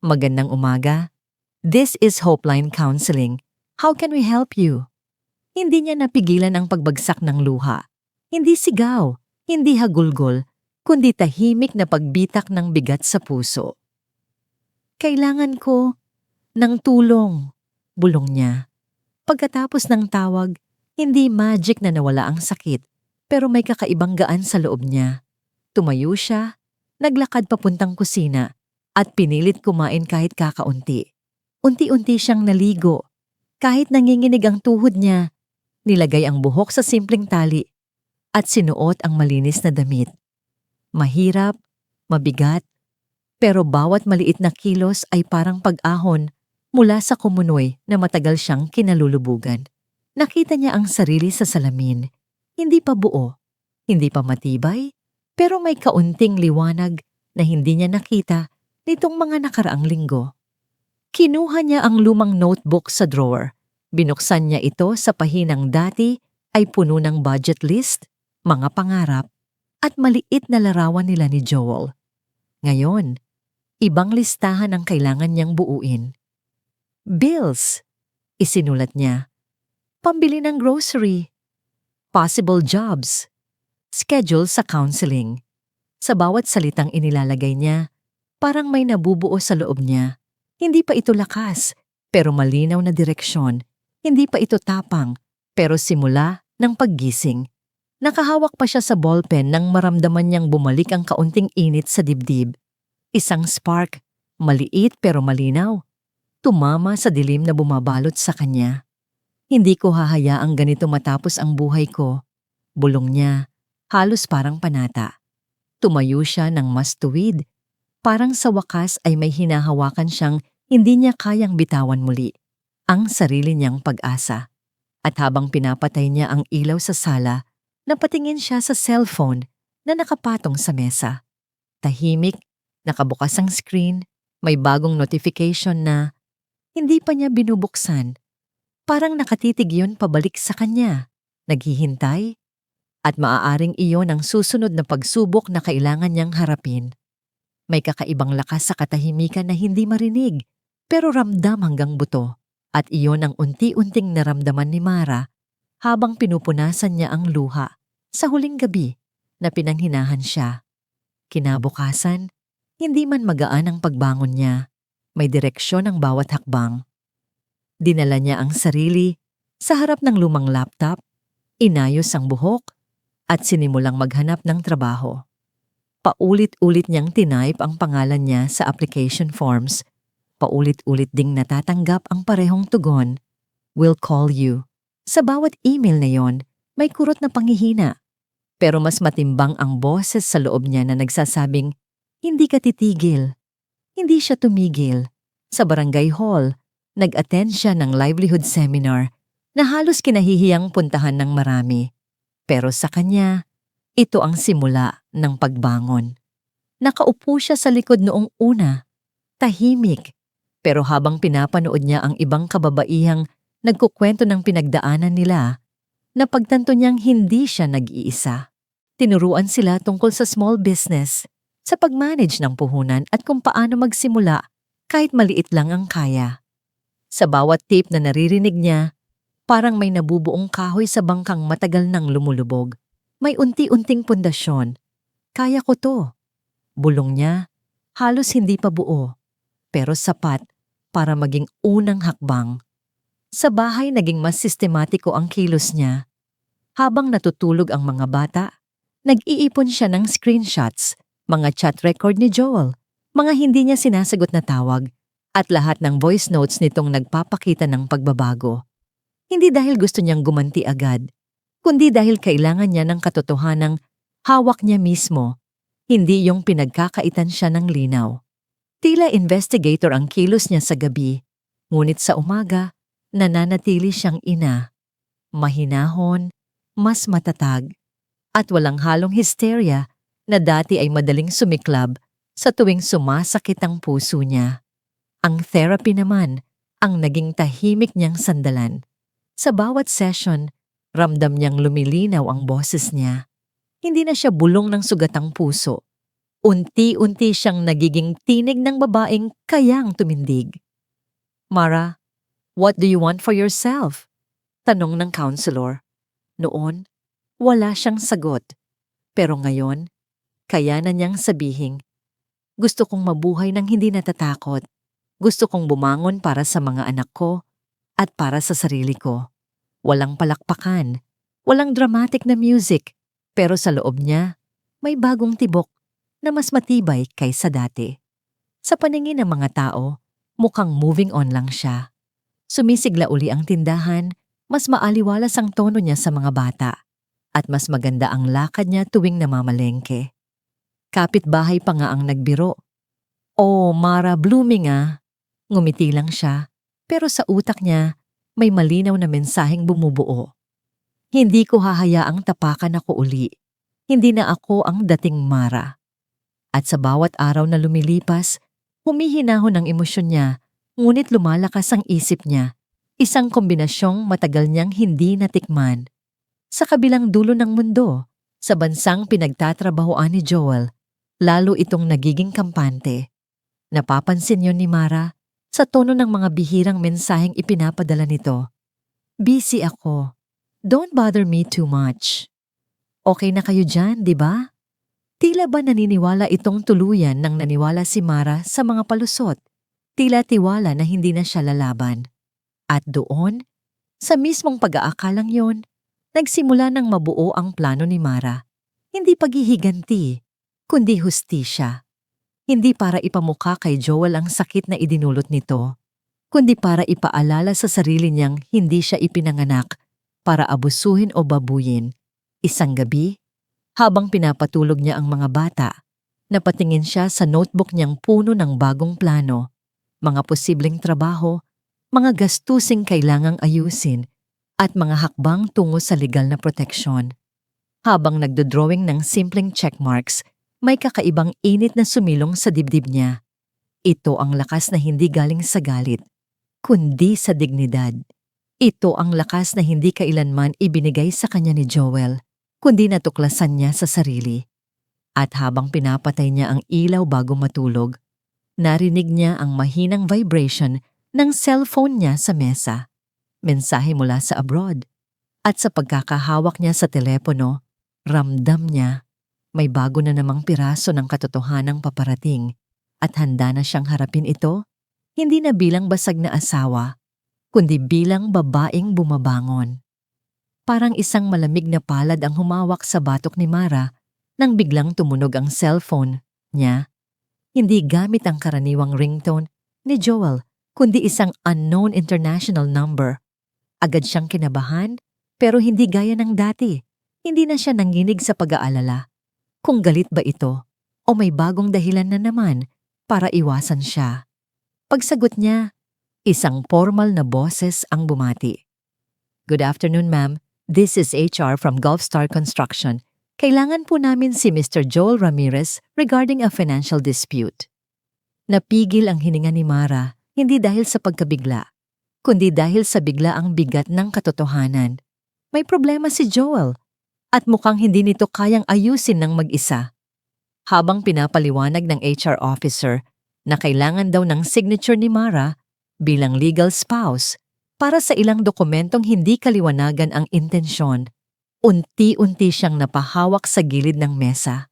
"Magandang umaga. This is Hopeline Counseling. How can we help you?" Hindi niya napigilan ang pagbagsak ng luha. Hindi sigaw, hindi hagulgol, kundi tahimik na pagbitak ng bigat sa puso. "Kailangan ko ng tulong," bulong niya. Pagkatapos ng tawag, hindi magic na nawala ang sakit, pero may kakaibang gaan sa loob niya. Tumayo siya, naglakad papuntang kusina, at pinilit kumain kahit kakaunti. Unti-unti siyang naligo. Kahit nanginginig ang tuhod niya, nilagay ang buhok sa simpleng tali at sinuot ang malinis na damit. Mahirap, mabigat, pero bawat maliit na kilos ay parang pag-ahon mula sa kumunoy na matagal siyang kinalulubugan. Nakita niya ang sarili sa salamin. Hindi pa buo, hindi pa matibay, pero may kaunting liwanag na hindi niya nakita nitong mga nakaraang linggo. Kinuha niya ang lumang notebook sa drawer. Binuksan niya ito sa pahinang dati ay puno ng budget list, mga pangarap, at maliit na larawan nila ni Joel. Ngayon, ibang listahan ang kailangan niyang buuin. Bills, isinulat niya. Pambili ng grocery. Possible jobs. Schedule sa counseling. Sa bawat salitang inilalagay niya, parang may nabubuo sa loob niya. Hindi pa ito lakas, pero malinaw na direksyon. Hindi pa ito tapang, pero simula ng paggising. Nakahawak pa siya sa ballpen nang maramdaman niyang bumalik ang kaunting init sa dibdib. Isang spark, maliit pero malinaw. Tumama sa dilim na bumabalot sa kanya. Hindi ko hahayaang ganito matapos ang buhay ko. Bulong niya, halos parang panata. Tumayo siya ng mas tuwid. Parang sa wakas ay may hinahawakan siyang hindi niya kayang bitawan muli. Ang sarili niyang pag-asa. At habang pinapatay niya ang ilaw sa sala, napatingin siya sa cellphone na nakapatong sa mesa. Tahimik, nakabukas ang screen, may bagong notification na hindi pa niya binubuksan. Parang nakatitig yun pabalik sa kanya, naghihintay, at maaaring iyon ang susunod na pagsubok na kailangan niyang harapin. May kakaibang lakas sa katahimikan na hindi marinig, pero ramdam hanggang buto. At iyon ang unti-unting naramdaman ni Mara habang pinupunasan niya ang luha sa huling gabi na pinanghinahan siya. Kinabukasan, hindi man magaan ang pagbangon niya, may direksyon ang bawat hakbang. Dinala niya ang sarili sa harap ng lumang laptop, inayos ang buhok, at sinimulang maghanap ng trabaho. Paulit-ulit niyang tinype ang pangalan niya sa application forms. Paulit-ulit ding natatanggap ang parehong tugon, "We'll call you." Sa bawat email na yon, may kurot na panghihina. Pero mas matimbang ang boses sa loob niya na nagsasabing, "Hindi ka titigil." Hindi siya tumigil. Sa barangay hall, nag-attend siya ng livelihood seminar na halos kinahihiyang puntahan ng marami. Pero sa kanya, ito ang simula ng pagbangon. Nakaupo siya sa likod noong una, tahimik. Pero habang pinapanood niya ang ibang kababaihang nagkukwento ng pinagdaanan nila, napagtanto niyang hindi siya nag-iisa. Tinuruan sila tungkol sa small business, sa pag-manage ng puhunan at kung paano magsimula kahit maliit lang ang kaya. Sa bawat tip na naririnig niya, parang may nabubuong kahoy sa bangkang matagal nang lumulubog. May unti-unting pundasyon. Kaya ko to. Bulong niya, halos hindi pa buo, pero sapat para maging unang hakbang. Sa bahay naging mas sistematiko ang kilos niya. Habang natutulog ang mga bata, nag-iipon siya ng screenshots, mga chat record ni Joel, mga hindi niya sinasagot na tawag, at lahat ng voice notes nitong nagpapakita ng pagbabago. Hindi dahil gusto niyang gumanti agad, kundi dahil kailangan niya ng katotohanang hawak niya mismo, hindi yung pinagkakaitan siya ng linaw. Tila investigator ang kilos niya sa gabi, ngunit sa umaga, nananatili siyang ina. Mahinahon, mas matatag, at walang halong hysteria na dati ay madaling sumiklab sa tuwing sumasakit ang puso niya. Ang therapy naman ang naging tahimik niyang sandalan. Sa bawat session, ramdam niyang lumilinaw ang boses niya. Hindi na siya bulong ng sugatang puso. Unti-unti siyang nagiging tinig ng babaeng kayang tumindig. "Mara, what do you want for yourself?" Tanong ng counselor. Noon, wala siyang sagot. Pero ngayon, kaya na niyang sabihin, "Gusto kong mabuhay ng hindi natatakot. Gusto kong bumangon para sa mga anak ko at para sa sarili ko." Walang palakpakan, walang dramatic na music, pero sa loob niya, may bagong tibok na mas matibay kaysa dati. Sa paningin ng mga tao, mukhang moving on lang siya. Sumisigla uli ang tindahan, mas maaliwalas ang tono niya sa mga bata, at mas maganda ang lakad niya tuwing namamalengke. Kapitbahay pa nga ang nagbiro. "Oh, Mara, blooming ah." Ngumiti lang siya, pero sa utak niya, may malinaw na mensaheng bumubuo. Hindi ko hahayaang tapakan ako uli. Hindi na ako ang dating Mara. At sa bawat araw na lumilipas, Humihinahon ang emosyon niya, ngunit lumalakas ang isip niya. Isang kombinasyong matagal niyang hindi natikman. Sa kabilang dulo ng mundo, sa bansang pinagtatrabahoan ni Joel, lalo itong nagiging kampante. Napapansin yon ni Mara sa tono ng mga bihirang mensaheng ipinapadala nito. Busy ako. Don't bother me too much. Okay na kayo dyan, di ba? Tila ba naniniwala itong tuluyan nang naniwala si Mara sa mga palusot? Tila tiwala na hindi na siya lalaban. At doon, sa mismong pag-aakalang yon, nagsimula ng mabuo ang plano ni Mara. Hindi paghihiganti, kundi hustisya. Hindi para ipamukha kay Joel ang sakit na idinulot nito, kundi para ipaalala sa sarili niyang hindi siya ipinanganak para abusuhin o babuyin. Isang gabi, habang pinapatulog niya ang mga bata, napatingin siya sa notebook niyang puno ng bagong plano, mga posibleng trabaho, mga gastusing kailangang ayusin, at mga hakbang tungo sa legal na proteksyon. Habang nagdodrawing ng simpleng checkmarks, may kakaibang init na sumilong sa dibdib niya. Ito ang lakas na hindi galing sa galit, kundi sa dignidad. Ito ang lakas na hindi kailanman ibinigay sa kanya ni Joel, kundi natuklasan niya sa sarili. At habang pinapatay niya ang ilaw bago matulog, narinig niya ang mahinang vibration ng cellphone niya sa mesa. Mensahe mula sa abroad. At sa pagkakahawak niya sa telepono, ramdam niya may bago na namang piraso ng katotohanang paparating at handa na siyang harapin ito, hindi na bilang basag na asawa, kundi bilang babaeng bumabangon. Parang isang malamig na palad ang humawak sa batok ni Mara nang biglang tumunog ang cellphone niya. Hindi gamit ang karaniwang ringtone ni Joel, kundi isang unknown international number. Agad siyang kinabahan, pero hindi gaya ng dati. Hindi na siya nanginig sa pag-aalala. Kung galit ba ito o may bagong dahilan na naman para iwasan siya. Pagsagot niya, isang formal na boses ang bumati. Good afternoon, ma'am. This is HR from Gulfstar Construction. Kailangan po namin si Mr. Joel Ramirez regarding a financial dispute. Napigil ang hininga ni Mara, hindi dahil sa pagkabigla, kundi dahil sa biglaang bigat ng katotohanan. May problema si Joel at mukhang hindi nito kayang ayusin ng mag-isa. Habang pinapaliwanag ng HR officer na kailangan daw ng signature ni Mara bilang legal spouse para sa ilang dokumentong hindi kaliwanagan ang intensyon, unti-unti siyang napahawak sa gilid ng mesa.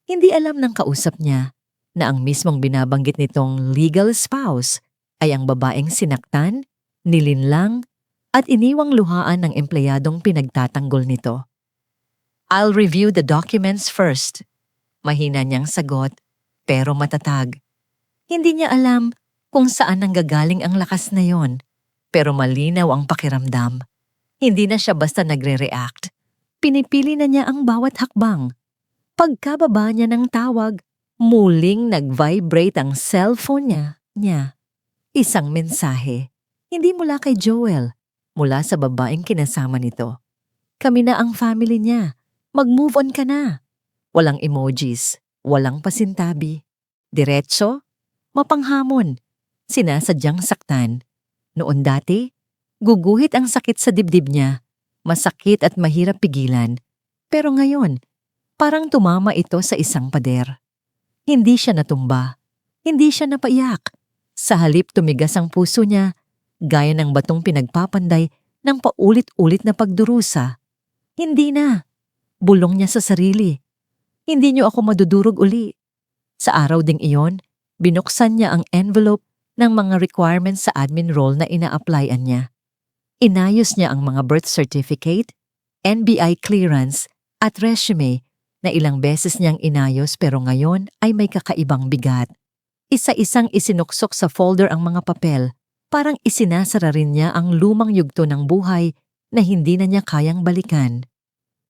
Hindi alam ng kausap niya na ang mismong binabanggit nitong legal spouse ay ang babaeng sinaktan, nilinlang, at iniwang luhaan ng empleyadong pinagtatanggol nito. I'll review the documents first. Mahina niyang sagot, pero matatag. Hindi niya alam kung saan nanggagaling ang lakas na yon, pero malinaw ang pakiramdam. Hindi na siya basta nagre-react. Pinipili na niya ang bawat hakbang. Pagkababa niya ng tawag, muling nag-vibrate ang cellphone niya. Isang mensahe. Hindi mula kay Joel, mula sa babaeng kinasama nito. Kami na ang family niya. Mag-move on ka na. Walang emojis, walang pasintabi. Diretso, mapanghamon. Sinasadyang saktan. Noon dati, guguhit ang sakit sa dibdib niya. Masakit at mahirap pigilan. Pero ngayon, parang tumama ito sa isang pader. Hindi siya natumba. Hindi siya napaiyak. Sa halip tumigas ang puso niya, gaya ng batong pinagpapanday ng paulit-ulit na pagdurusa. Hindi na. Bulong niya sa sarili. Hindi niyo ako madudurog uli. Sa araw ding iyon, binuksan niya ang envelope ng mga requirements sa admin role na ina-applyan niya. Inayos niya ang mga birth certificate, NBI clearance at resume na ilang beses niyang inayos pero ngayon ay may kakaibang bigat. Isa-isang isinuksok sa folder ang mga papel, parang isinasara rin niya ang lumang yugto ng buhay na hindi na niya kayang balikan.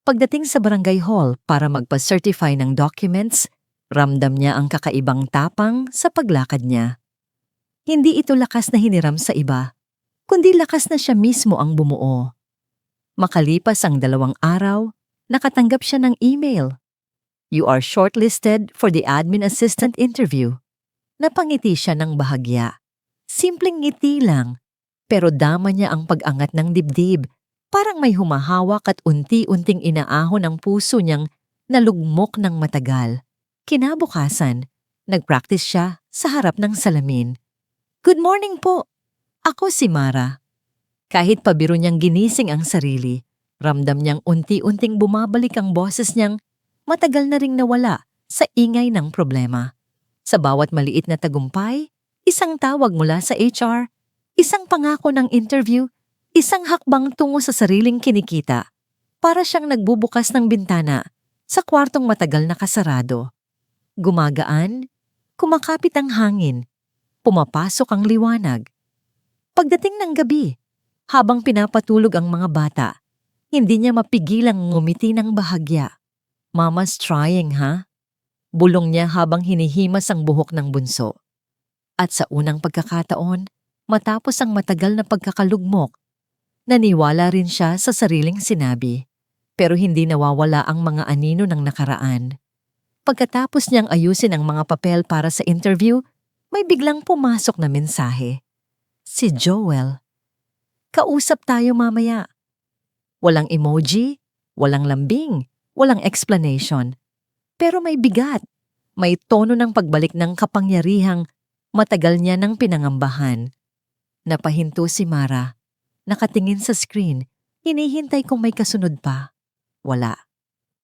Pagdating sa barangay hall para magpa-certify ng documents, ramdam niya ang kakaibang tapang sa paglakad niya. Hindi ito lakas na hiniram sa iba, kundi lakas na siya mismo ang bumuo. Makalipas ang 2 araw, nakatanggap siya ng email. You are shortlisted for the admin assistant interview. Napangiti siya ng bahagya. Simpleng ngiti lang, pero dama niya ang pag-angat ng dibdib. Parang may humahawak at unti-unting inaahon ang puso niyang nalugmok ng matagal. Kinabukasan, nag-practice siya sa harap ng salamin. "Good morning po. Ako si Mara." Kahit pabiro niyang ginising ang sarili, ramdam niyang unti-unting bumabalik ang boses niyang matagal na ring nawala sa ingay ng problema. Sa bawat maliit na tagumpay, isang tawag mula sa HR, isang pangako ng interview, isang hakbang tungo sa sariling kinikita. Para siyang nagbubukas ng bintana sa kwartong matagal na kasarado. Gumagaan, kumakapit ang hangin, pumapasok ang liwanag. Pagdating ng gabi, habang pinapatulog ang mga bata, hindi niya mapigilang ngumiti ng bahagya. "Mama's trying, ha?" Bulong niya habang hinihimas ang buhok ng bunso. At sa unang pagkakataon, matapos ang matagal na pagkakalugmok, naniwala rin siya sa sariling sinabi. Pero hindi nawawala ang mga anino ng nakaraan. Pagkatapos niyang ayusin ang mga papel para sa interview, may biglang pumasok na mensahe. Si Joel. "Kausap tayo mamaya." Walang emoji, walang lambing, walang explanation. Pero may bigat, may tono ng pagbalik ng kapangyarihang matagal niya nang pinangambahan. Napahinto si Mara, nakatingin sa screen, hinihintay kung may kasunod pa. Wala.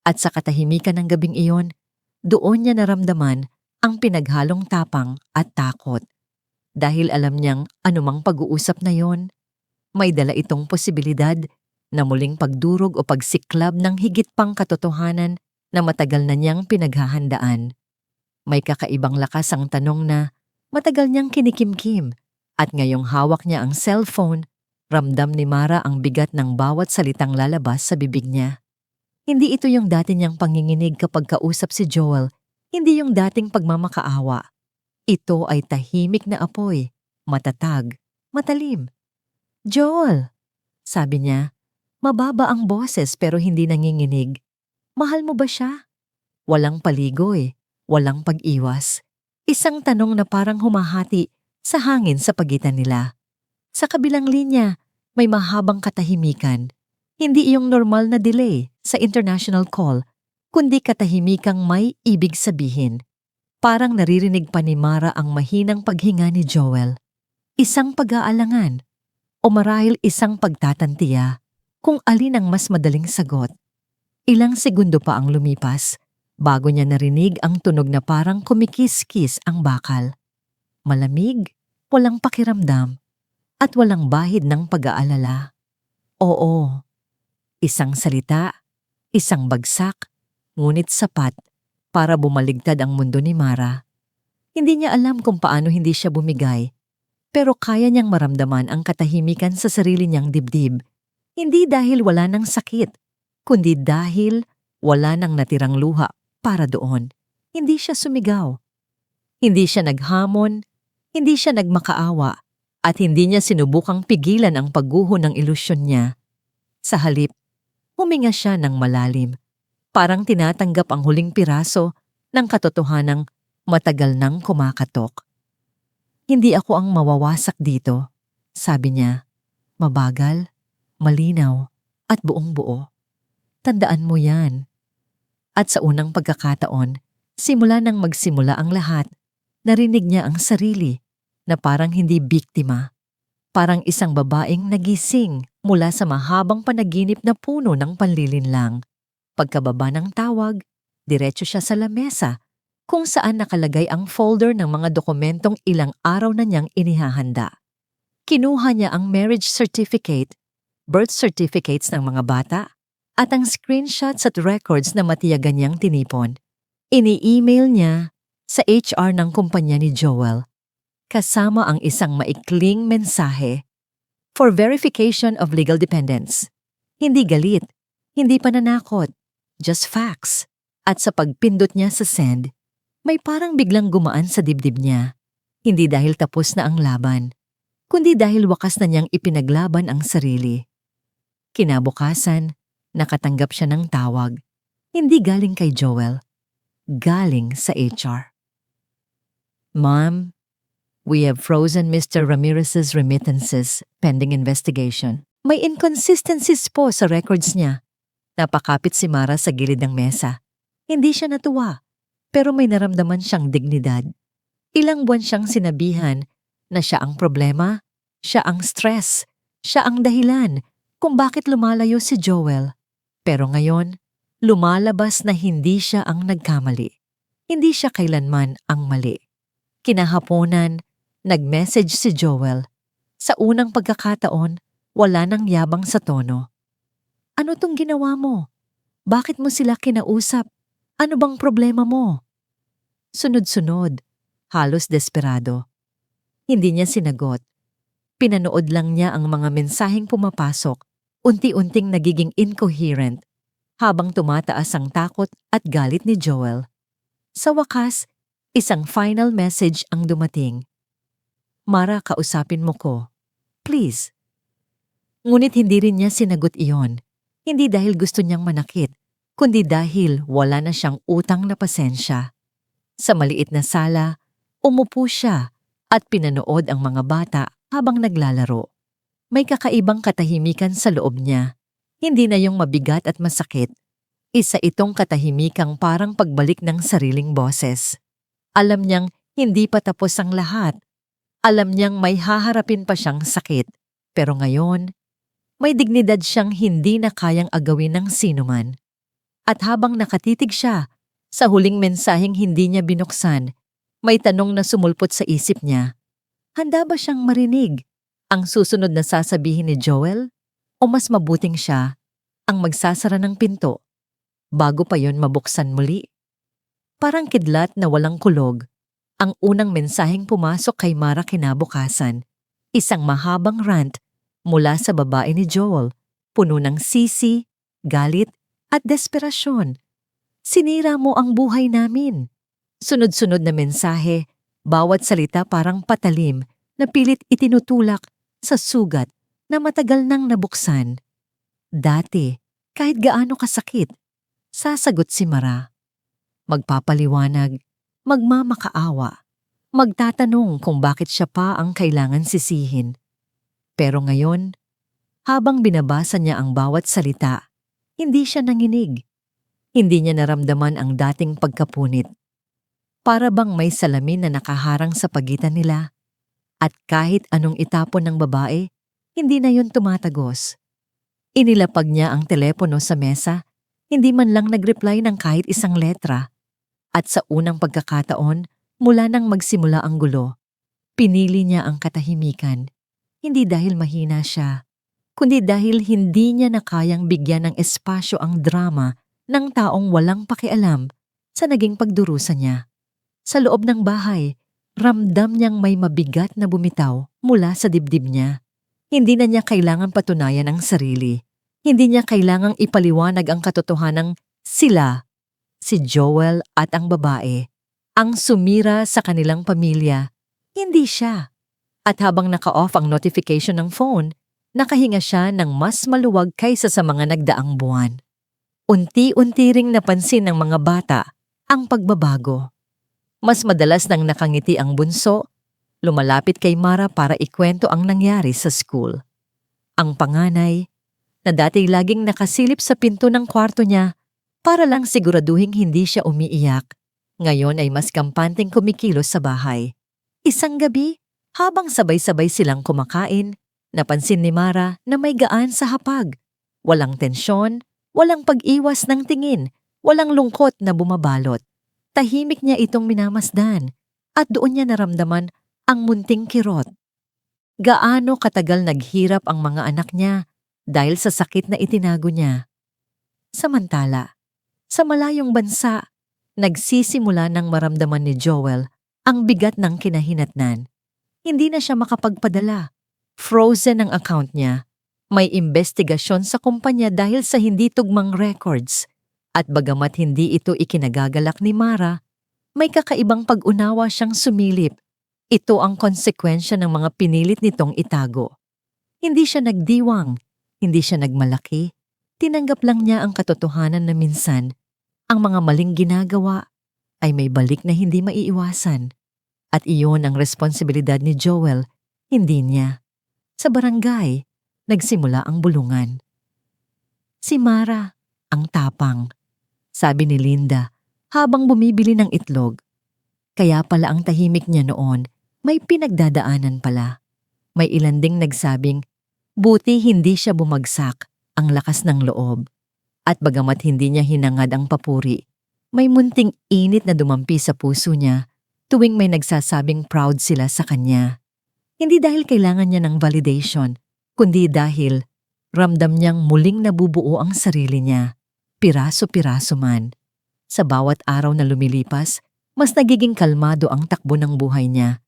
At sa katahimikan ng gabing iyon, doon niya naramdaman ang pinaghalong tapang at takot. Dahil alam niyang anumang pag-uusap na yon, may dala itong posibilidad na muling pagdurog o pagsiklab ng higit pang katotohanan na matagal na niyang pinaghahandaan. May kakaibang lakas ang tanong na matagal niyang kinikimkim at ngayong hawak niya ang cellphone, ramdam ni Mara ang bigat ng bawat salitang lalabas sa bibig niya. Hindi ito yung dati niyang panginginig kapag kausap si Joel, hindi yung dating pagmamakaawa. Ito ay tahimik na apoy, matatag, matalim. "Joel," sabi niya, mababa ang boses pero hindi nanginginig. "Mahal mo ba siya?" Walang paligoy, walang pag-iwas. Isang tanong na parang humahati sa hangin sa pagitan nila. Sa kabilang linya, may mahabang katahimikan. Hindi iyong normal na delay sa international call, kundi katahimikang may ibig sabihin. Parang naririnig pa ni Mara ang mahinang paghinga ni Joel. Isang pag-aalangan o marahil isang pagtatantiya kung alin ang mas madaling sagot. Ilang segundo pa ang lumipas bago niya narinig ang tunog na parang kumikis-kis ang bakal. Malamig, walang pakiramdam, at walang bahid ng pag-aalala. Oo. Isang salita, isang bagsak, ngunit sapat para bumaligtad ang mundo ni Mara. Hindi niya alam kung paano hindi siya bumigay, pero kaya niyang maramdaman ang katahimikan sa sarili niyang dibdib. Hindi dahil wala ng sakit, kundi dahil wala ng natirang luha para doon. Hindi siya sumigaw. Hindi siya naghamon, hindi siya nagmakaawa, at hindi niya sinubukang pigilan ang pagguho ng ilusyon niya. Sa halip, huminga siya ng malalim. Parang tinatanggap ang huling piraso ng katotohanang matagal nang kumakatok. "Hindi ako ang mawawasak dito," sabi niya. Mabagal, malinaw, at buong-buo. "Tandaan mo yan." At sa unang pagkakataon, simula nang magsimula ang lahat, narinig niya ang sarili na parang hindi biktima. Parang isang babaeng nagising mula sa mahabang panaginip na puno ng panlilinlang. Pagkababa ng tawag, diretso siya sa lamesa kung saan nakalagay ang folder ng mga dokumentong ilang araw na niyang inihahanda. Kinuha niya ang marriage certificate, birth certificates ng mga bata, at ang screenshots at records na matiyagan niyang tinipon. Ini-email niya sa HR ng kumpanya ni Joel, kasama ang isang maikling mensahe. For verification of legal dependence. Hindi galit, hindi pananakot, just facts. At sa pagpindot niya sa send, may parang biglang gumaan sa dibdib niya. Hindi dahil tapos na ang laban, kundi dahil wakas na niyang ipinaglaban ang sarili. Kinabukasan, nakatanggap siya ng tawag. Hindi galing kay Joel, galing sa HR. Ma'am, we have frozen Mr. Ramirez's remittances pending investigation. May inconsistencies po sa records niya. Napakapit si Mara sa gilid ng mesa. Hindi siya natuwa, pero may naramdaman siyang dignidad. Ilang buwan siyang sinabihan na siya ang problema, siya ang stress, siya ang dahilan kung bakit lumalayo si Joel. Pero ngayon, lumalabas na hindi siya ang nagkamali. Hindi siya kailanman ang mali. Kinahaponan, nag-message si Joel. Sa unang pagkakataon, wala nang yabang sa tono. Ano tong ginawa mo? Bakit mo sila kinausap? Ano bang problema mo? Sunod-sunod, halos desperado. Hindi niya sinagot. Pinanood lang niya ang mga mensaheng pumapasok, unti-unting nagiging incoherent, habang tumataas ang takot at galit ni Joel. Sa wakas, isang final message ang dumating. Mara, kausapin mo ko. Please. Ngunit hindi rin niya sinagot iyon. Hindi dahil gusto niyang manakit, kundi dahil wala na siyang utang na pasensya. Sa maliit na sala, umupo siya at pinanood ang mga bata habang naglalaro. May kakaibang katahimikan sa loob niya. Hindi na yung mabigat at masakit. Isa itong katahimikang parang pagbalik ng sariling boses. Alam niyang hindi pa tapos ang lahat. Alam niyang may haharapin pa siyang sakit. Pero ngayon, may dignidad siyang hindi na kayang agawin ng sinuman. At habang nakatitig siya, sa huling mensaheng hindi niya binuksan, may tanong na sumulpot sa isip niya. Handa ba siyang marinig ang susunod na sasabihin ni Joel? O mas mabuting siya ang magsasara ng pinto bago pa yon mabuksan muli? Parang kidlat na walang kulog, ang unang mensaheng pumasok kay Mara kinabukasan. Isang mahabang rant mula sa babae ni Joel, puno ng sisi, galit at desperasyon. Sinira mo ang buhay namin. Sunod-sunod na mensahe, bawat salita parang patalim na pilit itinutulak sa sugat na matagal nang nabuksan. Dati, kahit gaano kasakit, sasagot si Mara. Magpapaliwanag, magmamakaawa, magtatanong kung bakit siya pa ang kailangan sisihin. Pero ngayon, habang binabasa niya ang bawat salita, hindi siya nanginig. Hindi niya naramdaman ang dating pagkapunit. Para bang may salamin na nakaharang sa pagitan nila. At kahit anong itapon ng babae, hindi na yun tumatagos. Inilapag niya ang telepono sa mesa, hindi man lang nag-reply ng kahit isang letra. At sa unang pagkakataon, mula nang magsimula ang gulo, pinili niya ang katahimikan. Hindi dahil mahina siya, kundi dahil hindi niya na kayang bigyan ng espasyo ang drama ng taong walang pakialam sa naging pagdurusa niya. Sa loob ng bahay, ramdam niyang may mabigat na bumitaw mula sa dibdib niya. Hindi na niya kailangan patunayan ang sarili. Hindi niya kailangang ipaliwanag ang katotohanang sila, si Joel at ang babae, ang sumira sa kanilang pamilya. Hindi siya. At habang naka-off ang notification ng phone, nakahinga siya ng mas maluwag kaysa sa mga nagdaang buwan. Unti-unti ring napansin ng mga bata ang pagbabago. Mas madalas nang nakangiti ang bunso, lumalapit kay Mara para ikwento ang nangyari sa school. Ang panganay, na dati laging nakasilip sa pinto ng kwarto niya para lang siguraduhing hindi siya umiiyak, ngayon ay mas kampanteng kumikilos sa bahay. Isang gabi, habang sabay-sabay silang kumakain, napansin ni Mara na may gaan sa hapag. Walang tensyon, walang pag-iwas ng tingin, walang lungkot na bumabalot. Tahimik niya itong minamasdan at doon niya naramdaman ang munting kirot. Gaano katagal naghirap ang mga anak niya dahil sa sakit na itinago niya. Samantala, sa malayong bansa, nagsisimula ng maramdaman ni Joel ang bigat ng kinahinatnan. Hindi na siya makapagpadala. Frozen ang account niya. May investigasyon sa kumpanya dahil sa hindi tugmang records. At bagamat hindi ito ikinagagalak ni Mara, may kakaibang pag-unawa siyang sumilip. Ito ang konsekwensya ng mga pinilit nitong itago. Hindi siya nagdiwang, hindi siya nagmalaki. Tinanggap lang niya ang katotohanan na minsan, ang mga maling ginagawa ay may balik na hindi maiiwasan. At iyon ang responsibilidad ni Joel, hindi niya. Sa barangay, nagsimula ang bulungan. Si Mara, ang tapang, sabi ni Linda habang bumibili ng itlog. Kaya pala ang tahimik niya noon, may pinagdadaanan pala. May ilan ding nagsabing, buti hindi siya bumagsak, ang lakas ng loob. At bagamat hindi niya hinangad ang papuri, may munting init na dumampi sa puso niya tuwing may nagsasabing proud sila sa kanya. Hindi dahil kailangan niya ng validation, kundi dahil ramdam niyang muling nabubuo ang sarili niya, piraso-piraso man. Sa bawat araw na lumilipas, mas nagiging kalmado ang takbo ng buhay niya.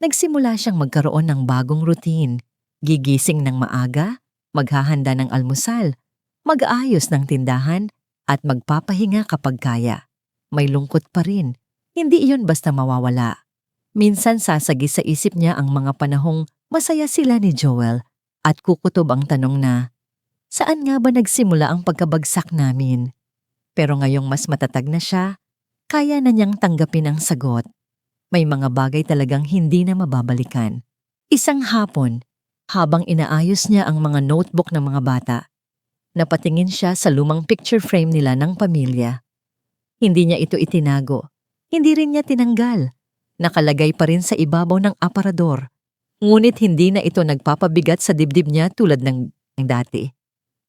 Nagsimula siyang magkaroon ng bagong routine, gigising ng maaga, maghahanda ng almusal, mag-aayos ng tindahan, at magpapahinga kapag kaya. May lungkot pa rin, hindi iyon basta mawawala. Minsan sasagi sa isip niya ang mga panahong masaya sila ni Joel at kukutob ang tanong na, saan nga ba nagsimula ang pagkabagsak namin? Pero ngayong mas matatag na siya, kaya na niyang tanggapin ang sagot. May mga bagay talagang hindi na mababalikan. Isang hapon, habang inaayos niya ang mga notebook ng mga bata, napatingin siya sa lumang picture frame nila ng pamilya. Hindi niya ito itinago, hindi rin niya tinanggal. Nakalagay pa rin sa ibabaw ng aparador. Ngunit hindi na ito nagpapabigat sa dibdib niya tulad ng dati.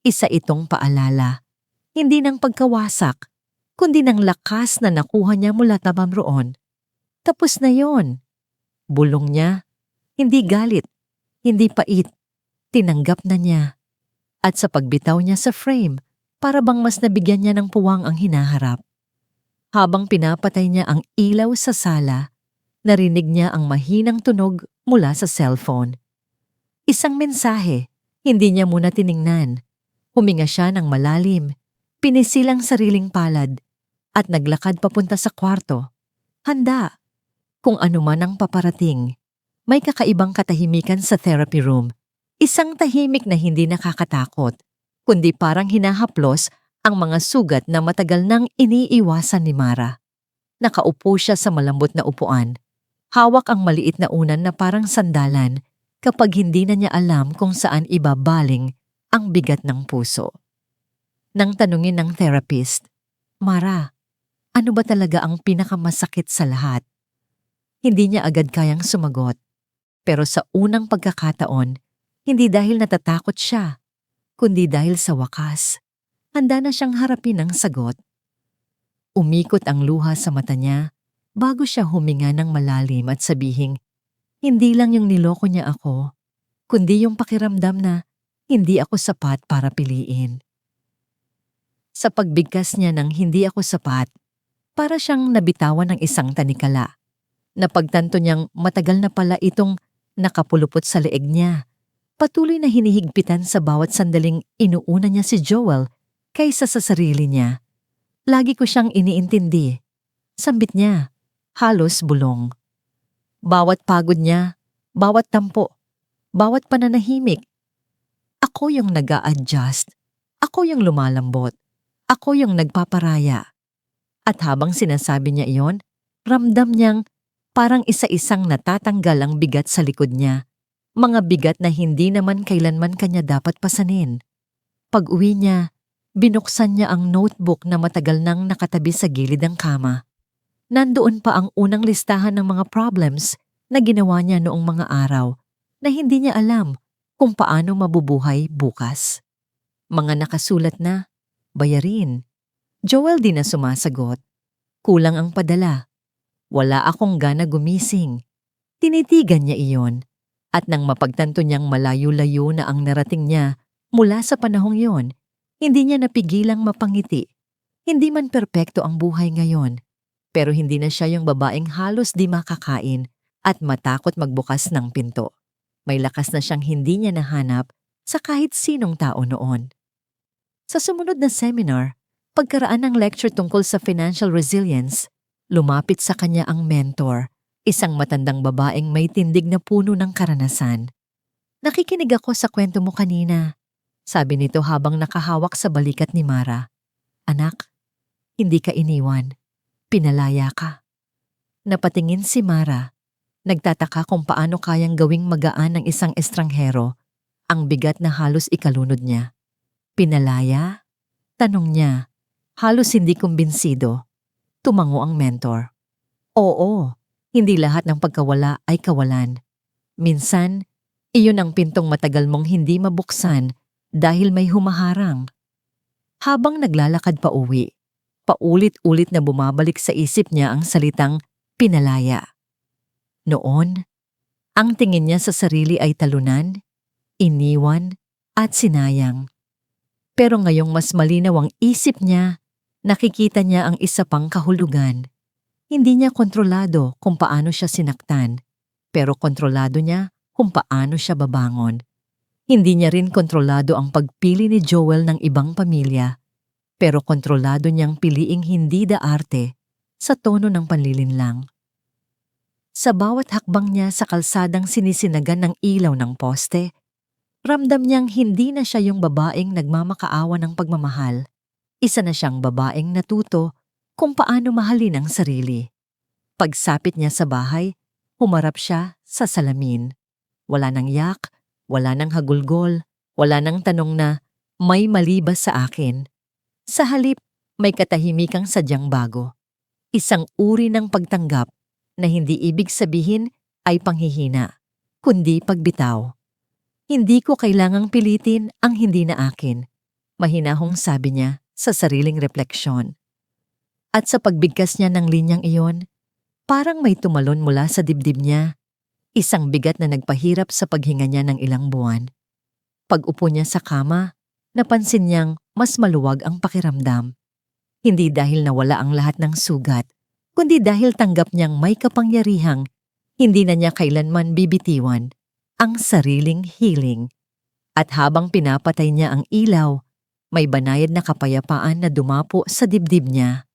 Isa itong paalala, hindi ng pagkawasak, kundi ng lakas na nakuha niya mula tabam roon. Tapos na yon. Bulong niya, hindi galit, hindi pait, tinanggap na niya. At sa pagbitaw niya sa frame, para bang mas nabigyan niya ng puwang ang hinaharap. Habang pinapatay niya ang ilaw sa sala, narinig niya ang mahinang tunog mula sa cellphone. Isang mensahe, hindi niya muna tiningnan. Huminga siya ng malalim, pinisil ang sariling palad, at naglakad papunta sa kwarto. Handa, kung ano man ang paparating. May kakaibang katahimikan sa therapy room. Isang tahimik na hindi nakakatakot, kundi parang hinahaplos ang mga sugat na matagal nang iniiwasan ni Mara. Nakaupo siya sa malambot na upuan. Hawak ang maliit na unan na parang sandalan kapag hindi na niya alam kung saan ibabaling ang bigat ng puso. Nang tanungin ng therapist, Mara, ano ba talaga ang pinakamasakit sa lahat? Hindi niya agad kayang sumagot. Pero sa unang pagkakataon, hindi dahil natatakot siya, kundi dahil sa wakas, handa na siyang harapin ang sagot. Umikot ang luha sa mata niya bago siya huminga ng malalim at sabihing, hindi lang yung niloko niya ako, kundi yung pakiramdam na hindi ako sapat para piliin. Sa pagbigkas niya ng hindi ako sapat, para siyang nabitawan ng isang tanikala. Napagtanto niyang matagal na pala itong nakapulupot sa leeg niya. Patuloy na hinihigpitan sa bawat sandaling inuuna niya si Joel kaysa sa sarili niya. Lagi ko siyang iniintindi. Sambit niya, halos bulong. Bawat pagod niya, bawat tampo, bawat pananahimik. Ako yung nag-a-adjust. Ako yung lumalambot. Ako yung nagpaparaya. At habang sinasabi niya iyon, ramdam niyang parang isa-isang natatanggal ang bigat sa likod niya. Mga bigat na hindi naman kailanman kanya dapat pasanin. Pag-uwi niya, binuksan niya ang notebook na matagal nang nakatabi sa gilid ng kama. Nandoon pa ang unang listahan ng mga problems na ginawa niya noong mga araw na hindi niya alam kung paano mabubuhay bukas. Mga nakasulat na, bayarin. Joel din na sumasagot. Kulang ang padala. Wala akong gana gumising. Tinitigan niya iyon. At nang mapagtanto niyang malayo-layo na ang narating niya mula sa panahong yon, hindi niya napigilang mapangiti. Hindi man perpekto ang buhay ngayon, pero hindi na siya yung babaeng halos di makakain at matakot magbukas ng pinto. May lakas na siyang hindi niya nahanap sa kahit sinong tao noon. Sa sumunod na seminar, pagkaraan ng lecture tungkol sa financial resilience, lumapit sa kanya ang mentor, isang matandang babaeng may tindig na puno ng karanasan. Nakikinig ako sa kwento mo kanina, sabi nito habang nakahawak sa balikat ni Mara. Anak, hindi ka iniwan. Pinalaya ka. Napatingin si Mara. Nagtataka kung paano kayang gawing magaan ng isang estranghero ang bigat na halos ikalunod niya. Pinalaya? Tanong niya. Halos hindi kumbinsido. Tumango ang mentor. Oo, hindi lahat ng pagkawala ay kawalan. Minsan, iyon ang pintong matagal mong hindi mabuksan dahil may humaharang. Habang naglalakad pa uwi, paulit-ulit na bumabalik sa isip niya ang salitang pinalaya. Noon, ang tingin niya sa sarili ay talunan, iniwan, at sinayang. Pero ngayong mas malinaw ang isip niya, nakikita niya ang isa pang kahulugan. Hindi niya kontrolado kung paano siya sinaktan, pero kontrolado niya kung paano siya babangon. Hindi niya rin kontrolado ang pagpili ni Joel ng ibang pamilya, pero kontrolado niyang piliing hindi daarte sa tono ng panlilinlang. Sa bawat hakbang niya sa kalsadang sinisinagan ng ilaw ng poste, ramdam niyang hindi na siya yung babaeng nagmamakaawa ng pagmamahal. Isa na siyang babaeng natuto kung paano mahalin ang sarili. Pagsapit niya sa bahay, humarap siya sa salamin. Wala nang yak, wala nang hagulgol, wala nang tanong na, may mali ba sa akin? Sa halip, may katahimikang sadyang bago. Isang uri ng pagtanggap na hindi ibig sabihin ay panghihina, kundi pagbitaw. Hindi ko kailangang pilitin ang hindi na akin, mahinahong sabi niya sa sariling refleksyon. At sa pagbigkas niya ng linyang iyon, parang may tumalon mula sa dibdib niya, isang bigat na nagpahirap sa paghinga niya ng ilang buwan. Pag-upo niya sa kama, napansin niyang mas maluwag ang pakiramdam. Hindi dahil nawala ang lahat ng sugat, kundi dahil tanggap niyang may kapangyarihang hindi na niya kailanman bibitiwan ang sariling healing. At habang pinapatay niya ang ilaw, may banayad na kapayapaan na dumapo sa dibdib niya.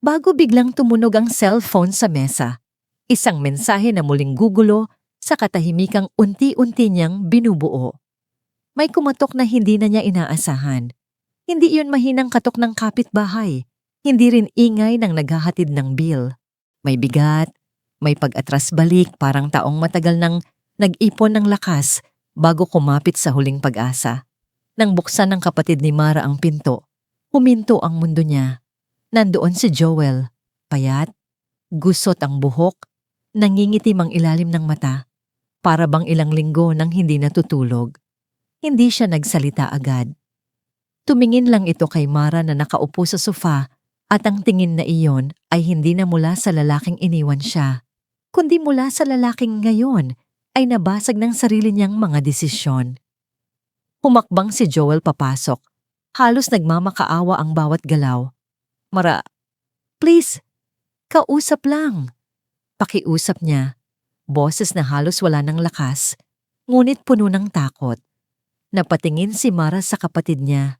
Bago biglang tumunog ang cellphone sa mesa, isang mensahe na muling gugulo sa katahimikang unti-unti niyang binubuo. May kumatok na hindi na niya inaasahan. Hindi iyon mahinang katok ng kapitbahay, hindi rin ingay ng naghahatid ng bill. May bigat, may pag-atras balik parang taong matagal nang nag-ipon ng lakas bago kumapit sa huling pag-asa. Nang buksan ng kapatid ni Mara ang pinto, huminto ang mundo niya. Nandoon si Joel, payat, gusot ang buhok, nangingitim ang ilalim ng mata, para bang ilang linggo nang hindi natutulog. Hindi siya nagsalita agad. Tumingin lang ito kay Mara na nakaupo sa sofa at ang tingin na iyon ay hindi na mula sa lalaking iniwan siya, kundi mula sa lalaking ngayon ay nabasag ng sarili niyang mga desisyon. Humakbang si Joel papasok, halos nagmamakaawa ang bawat galaw. Mara, please, kausap lang. Pakiusap niya, boses na halos wala ng lakas, ngunit puno ng takot. Napatingin si Mara sa kapatid niya,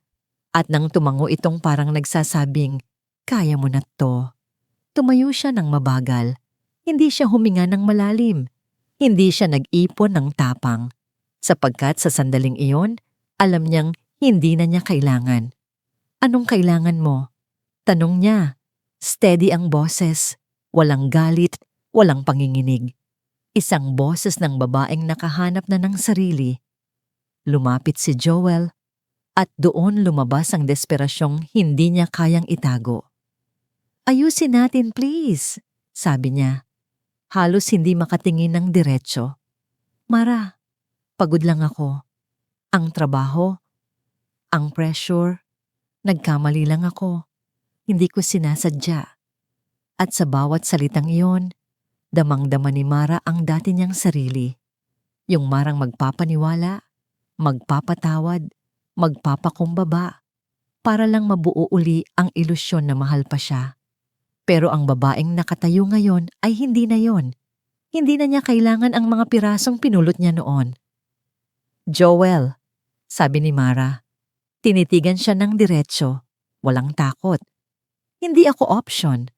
at nang tumango itong parang nagsasabing, kaya mo na to. Tumayo siya ng mabagal, hindi siya huminga ng malalim, hindi siya nag-ipon ng tapang, sapagkat sa sandaling iyon, alam niyang hindi na niya kailangan. Anong kailangan mo? Tanong niya. Steady ang boses, walang galit, walang panginginig. Isang boses ng babaeng nakahanap na ng sarili. Lumapit si Joel at doon lumabas ang desperasyong hindi niya kayang itago. Ayusin natin please, sabi niya. Halos hindi makatingin ng diretsyo. Mara, pagod lang ako. Ang trabaho, ang pressure, nagkamali lang ako. Hindi ko sinasadya. At sa bawat salitang iyon, damang-dama ni Mara ang dati niyang sarili. Yung Marang magpapaniwala, magpapatawad, magpapakumbaba, para lang mabuo uli ang ilusyon na mahal pa siya. Pero ang babaeng nakatayo ngayon ay hindi na yon. Hindi na niya kailangan ang mga pirasong pinulot niya noon. Joel, sabi ni Mara. Tinitigan siya ng diretsyo, walang takot. Hindi ako option.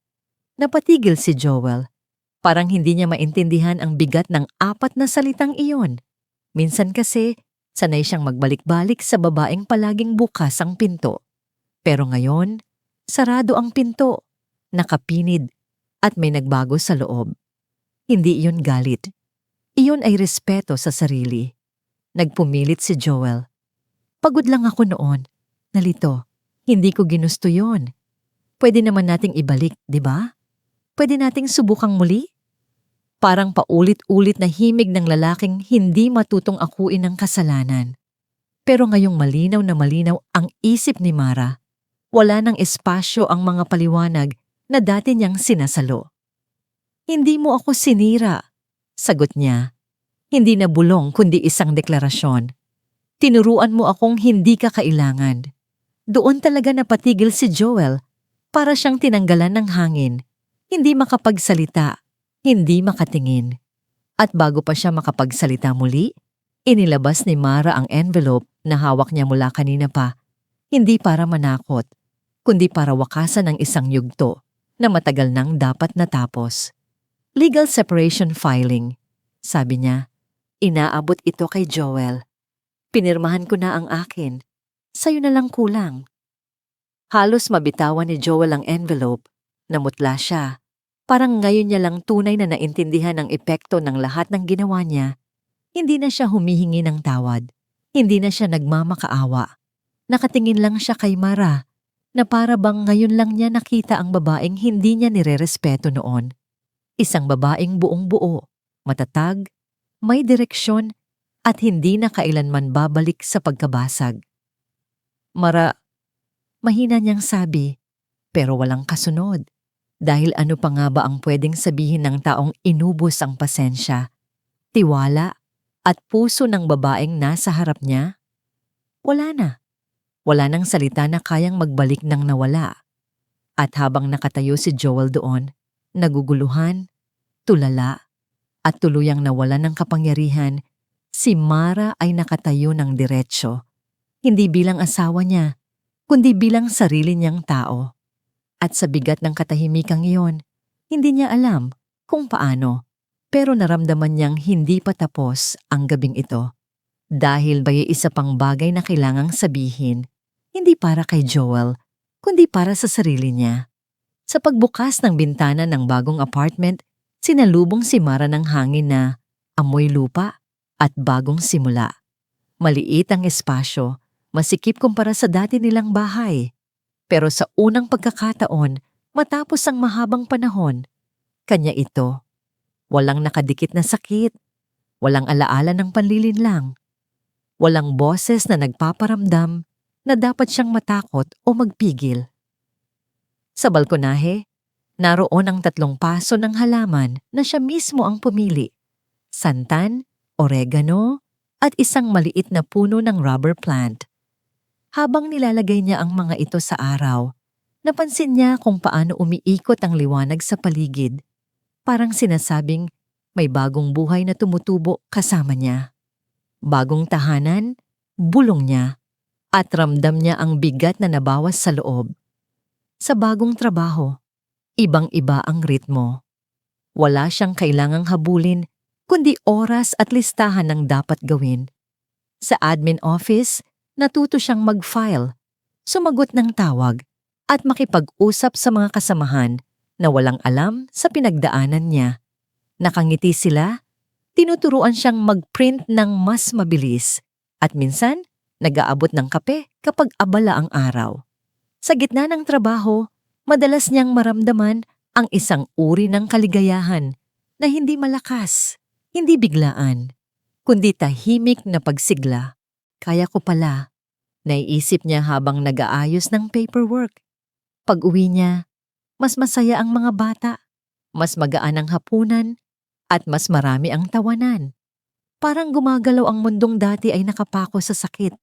Napatigil si Joel. Parang hindi niya maintindihan ang bigat ng 4 na salitang iyon. Minsan kasi, sanay siyang magbalik-balik sa babaeng palaging bukas ang pinto. Pero ngayon, sarado ang pinto, nakapinid, at may nagbago sa loob. Hindi iyon galit. Iyon ay respeto sa sarili. Nagpumilit si Joel. Pagod lang ako noon. Nalito. Hindi ko ginusto yon. Pwede naman nating ibalik, di ba? Pwede nating subukang muli? Parang paulit-ulit na himig ng lalaking hindi matutong akuin ng kasalanan. Pero ngayong malinaw na malinaw ang isip ni Mara, wala ng espasyo ang mga paliwanag na dati niyang sinasalo. Hindi mo ako sinira, sagot niya. Hindi na bulong kundi isang deklarasyon. Tinuruan mo akong hindi ka kailangan. Doon talaga napatigil si Joel, para siyang tinanggalan ng hangin. Hindi makapagsalita, hindi makatingin. At bago pa siya makapagsalita muli, inilabas ni Mara ang envelope na hawak niya mula kanina pa. Hindi para manakot, kundi para wakasan ang isang yugto na matagal nang dapat natapos. Legal separation filing, sabi niya. Inaabot ito kay Joel. Pinirmahan ko na ang akin. Sa'yo na lang kulang. Halos mabitawan ni Joel ang envelope. Namutla siya. Parang ngayon niya lang tunay na naintindihan ang epekto ng lahat ng ginawa niya. Hindi na siya humihingi ng tawad. Hindi na siya nagmamakaawa. Nakatingin lang siya kay Mara, na para bang ngayon lang niya nakita ang babaeng hindi niya nirerespeto noon. Isang babaeng buong buo, matatag, may direksyon, at hindi na kailanman babalik sa pagkabasag. Mara, mahina niyang sabi, pero walang kasunod. Dahil ano pa nga ba ang pwedeng sabihin ng taong inubos ang pasensya, tiwala, at puso ng babaeng nasa harap niya? Wala na. Wala nang salita na kayang magbalik ng nawala. At habang nakatayo si Joel doon, naguguluhan, tulala, at tuluyang nawala ng kapangyarihan, si Mara ay nakatayo ng diretsyo. Hindi bilang asawa niya, kundi bilang sarili niyang tao. At sa bigat ng katahimikang iyon, hindi niya alam kung paano, pero naramdaman niyang hindi pa tapos ang gabing ito. Dahil may isa pang bagay na kailangang sabihin, hindi para kay Joel, kundi para sa sarili niya. Sa pagbukas ng bintana ng bagong apartment, sinalubong si Mara ng hangin na amoy lupa at bagong simula. Maliit ang espasyo, masikip kumpara sa dati nilang bahay. Pero sa unang pagkakataon, matapos ang mahabang panahon, kanya ito. Walang nakadikit na sakit, walang alaala ng panlilinlang, walang boses na nagpaparamdam na dapat siyang matakot o magpigil. Sa balkonahe, naroon ang 3 paso ng halaman na siya mismo ang pumili. Santan, oregano, at isang maliit na puno ng rubber plant. Habang nilalagay niya ang mga ito sa araw, napansin niya kung paano umiikot ang liwanag sa paligid. Parang sinasabing may bagong buhay na tumutubo kasama niya. Bagong tahanan, bulong niya, at ramdam niya ang bigat na nabawas sa loob. Sa bagong trabaho, ibang-iba ang ritmo. Wala siyang kailangang habulin, kundi oras at listahan ng dapat gawin. Sa admin office, natuto siyang mag-file, sumagot ng tawag, at makipag-usap sa mga kasamahan na walang alam sa pinagdaanan niya. Nakangiti sila, tinuturuan siyang mag-print ng mas mabilis, at minsan, nag-aabot ng kape kapag abala ang araw. Sa gitna ng trabaho, madalas niyang maramdaman ang isang uri ng kaligayahan na hindi malakas, hindi biglaan, kundi tahimik na pagsigla. Kaya ko pala, naiisip niya habang nag-aayos ng paperwork. Pag-uwi niya, mas masaya ang mga bata, mas magaan ang hapunan, at mas marami ang tawanan. Parang gumagalaw ang mundong dati ay nakapako sa sakit.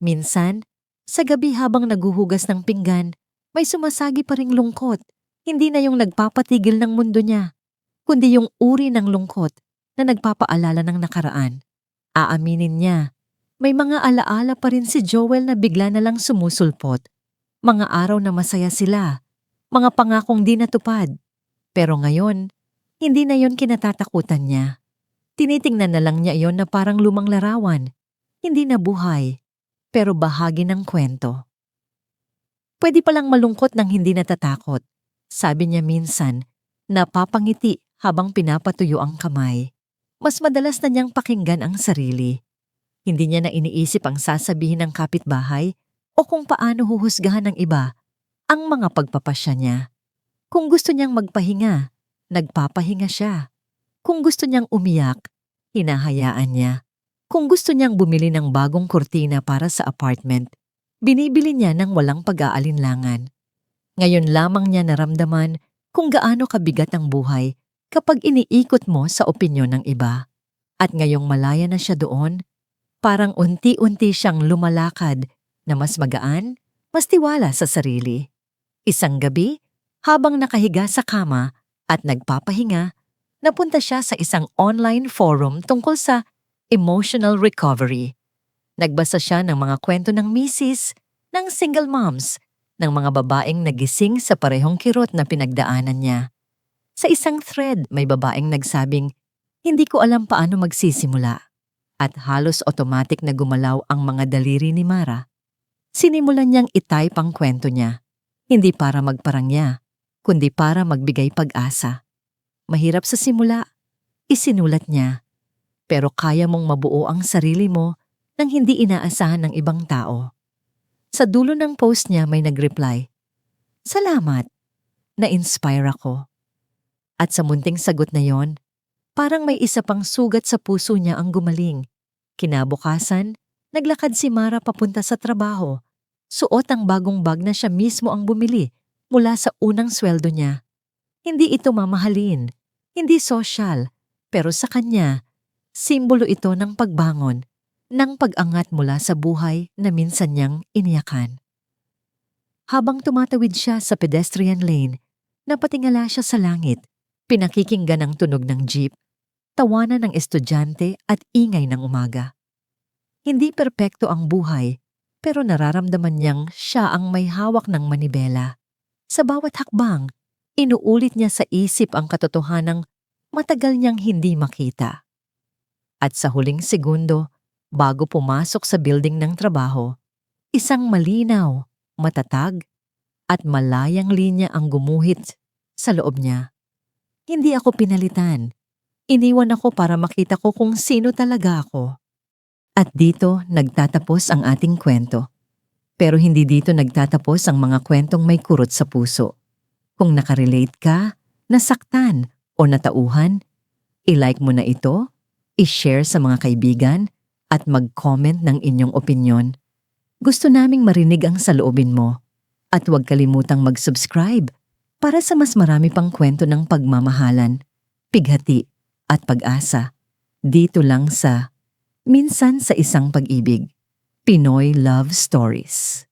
Minsan, sa gabi habang naguhugas ng pinggan, may sumasagi pa ring lungkot. Hindi na yung nagpapatigil ng mundo niya, kundi yung uri ng lungkot na nagpapaalala ng nakaraan. Aaminin niya, may mga alaala pa rin si Joel na bigla na lang sumusulpot. Mga araw na masaya sila, mga pangakong di natupad. Pero ngayon, hindi na yon kinatatakutan niya. Tinitingnan na lang niya iyon na parang lumang larawan. Hindi na buhay, pero bahagi ng kwento. Pwede palang malungkot nang hindi natatakot, sabi niya minsan, napapangiti habang pinapatuyo ang kamay. Mas madalas na niyang pakinggan ang sarili. Hindi niya na iniisip ang sasabihin ng kapitbahay o kung paano huhusgahan ng iba ang mga pagpapasya niya. Kung gusto niyang magpahinga, nagpapahinga siya. Kung gusto niyang umiyak, hinahayaan niya. Kung gusto niyang bumili ng bagong kurtina para sa apartment, binibili niya ng walang pag-aalinlangan. Ngayon lamang niya naramdaman kung gaano kabigat ang buhay kapag iniikot mo sa opinyon ng iba. At ngayong malaya na siya doon, parang unti-unti siyang lumalakad na mas magaan, mas tiwala sa sarili. Isang gabi, habang nakahiga sa kama at nagpapahinga, napunta siya sa isang online forum tungkol sa emotional recovery. Nagbasa siya ng mga kwento ng misis, ng single moms, ng mga babaeng nagising sa parehong kirot na pinagdaanan niya. Sa isang thread, may babaeng nagsabing, "Hindi ko alam paano magsisimula." At halos automatic na gumalaw ang mga daliri ni Mara. Sinimulan niyang itype ang kwento niya, hindi para magparangya, kundi para magbigay pag-asa. Mahirap sa simula, isinulat niya, pero kaya mong mabuo ang sarili mo nang hindi inaasahan ng ibang tao. Sa dulo ng post niya may nag-reply, "Salamat, na-inspire ako." At sa munting sagot na yon, parang may isa pang sugat sa puso niya ang gumaling. Kinabukasan, naglakad si Mara papunta sa trabaho. Suot ang bagong bag na siya mismo ang bumili mula sa unang sweldo niya. Hindi ito mamahalin, hindi sosyal, pero sa kanya, simbolo ito ng pagbangon, ng pag-angat mula sa buhay na minsan niyang iniyakan. Habang tumatawid siya sa pedestrian lane, napatingala siya sa langit. Pinakikinggan ang tunog ng jeep, tawanan ng estudyante at ingay ng umaga. Hindi perpekto ang buhay, pero nararamdaman niyang siya ang may hawak ng manibela. Sa bawat hakbang, inuulit niya sa isip ang katotohanang matagal niyang hindi makita. At sa huling segundo, bago pumasok sa building ng trabaho, isang malinaw, matatag, at malayang linya ang gumuhit sa loob niya. Hindi ako pinalitan. Iniwan ako para makita ko kung sino talaga ako. At dito nagtatapos ang ating kwento. Pero hindi dito nagtatapos ang mga kwentong may kurot sa puso. Kung nakarelate ka, nasaktan o natauhan, i-like mo na ito, i-share sa mga kaibigan, at mag-comment ng inyong opinyon. Gusto naming marinig ang saloobin mo. At huwag kalimutang mag-subscribe para sa mas marami pang kwento ng pagmamahalan, pighati at pag-asa. Dito lang sa Minsan sa Isang Pag-ibig, Pinoy Love Stories.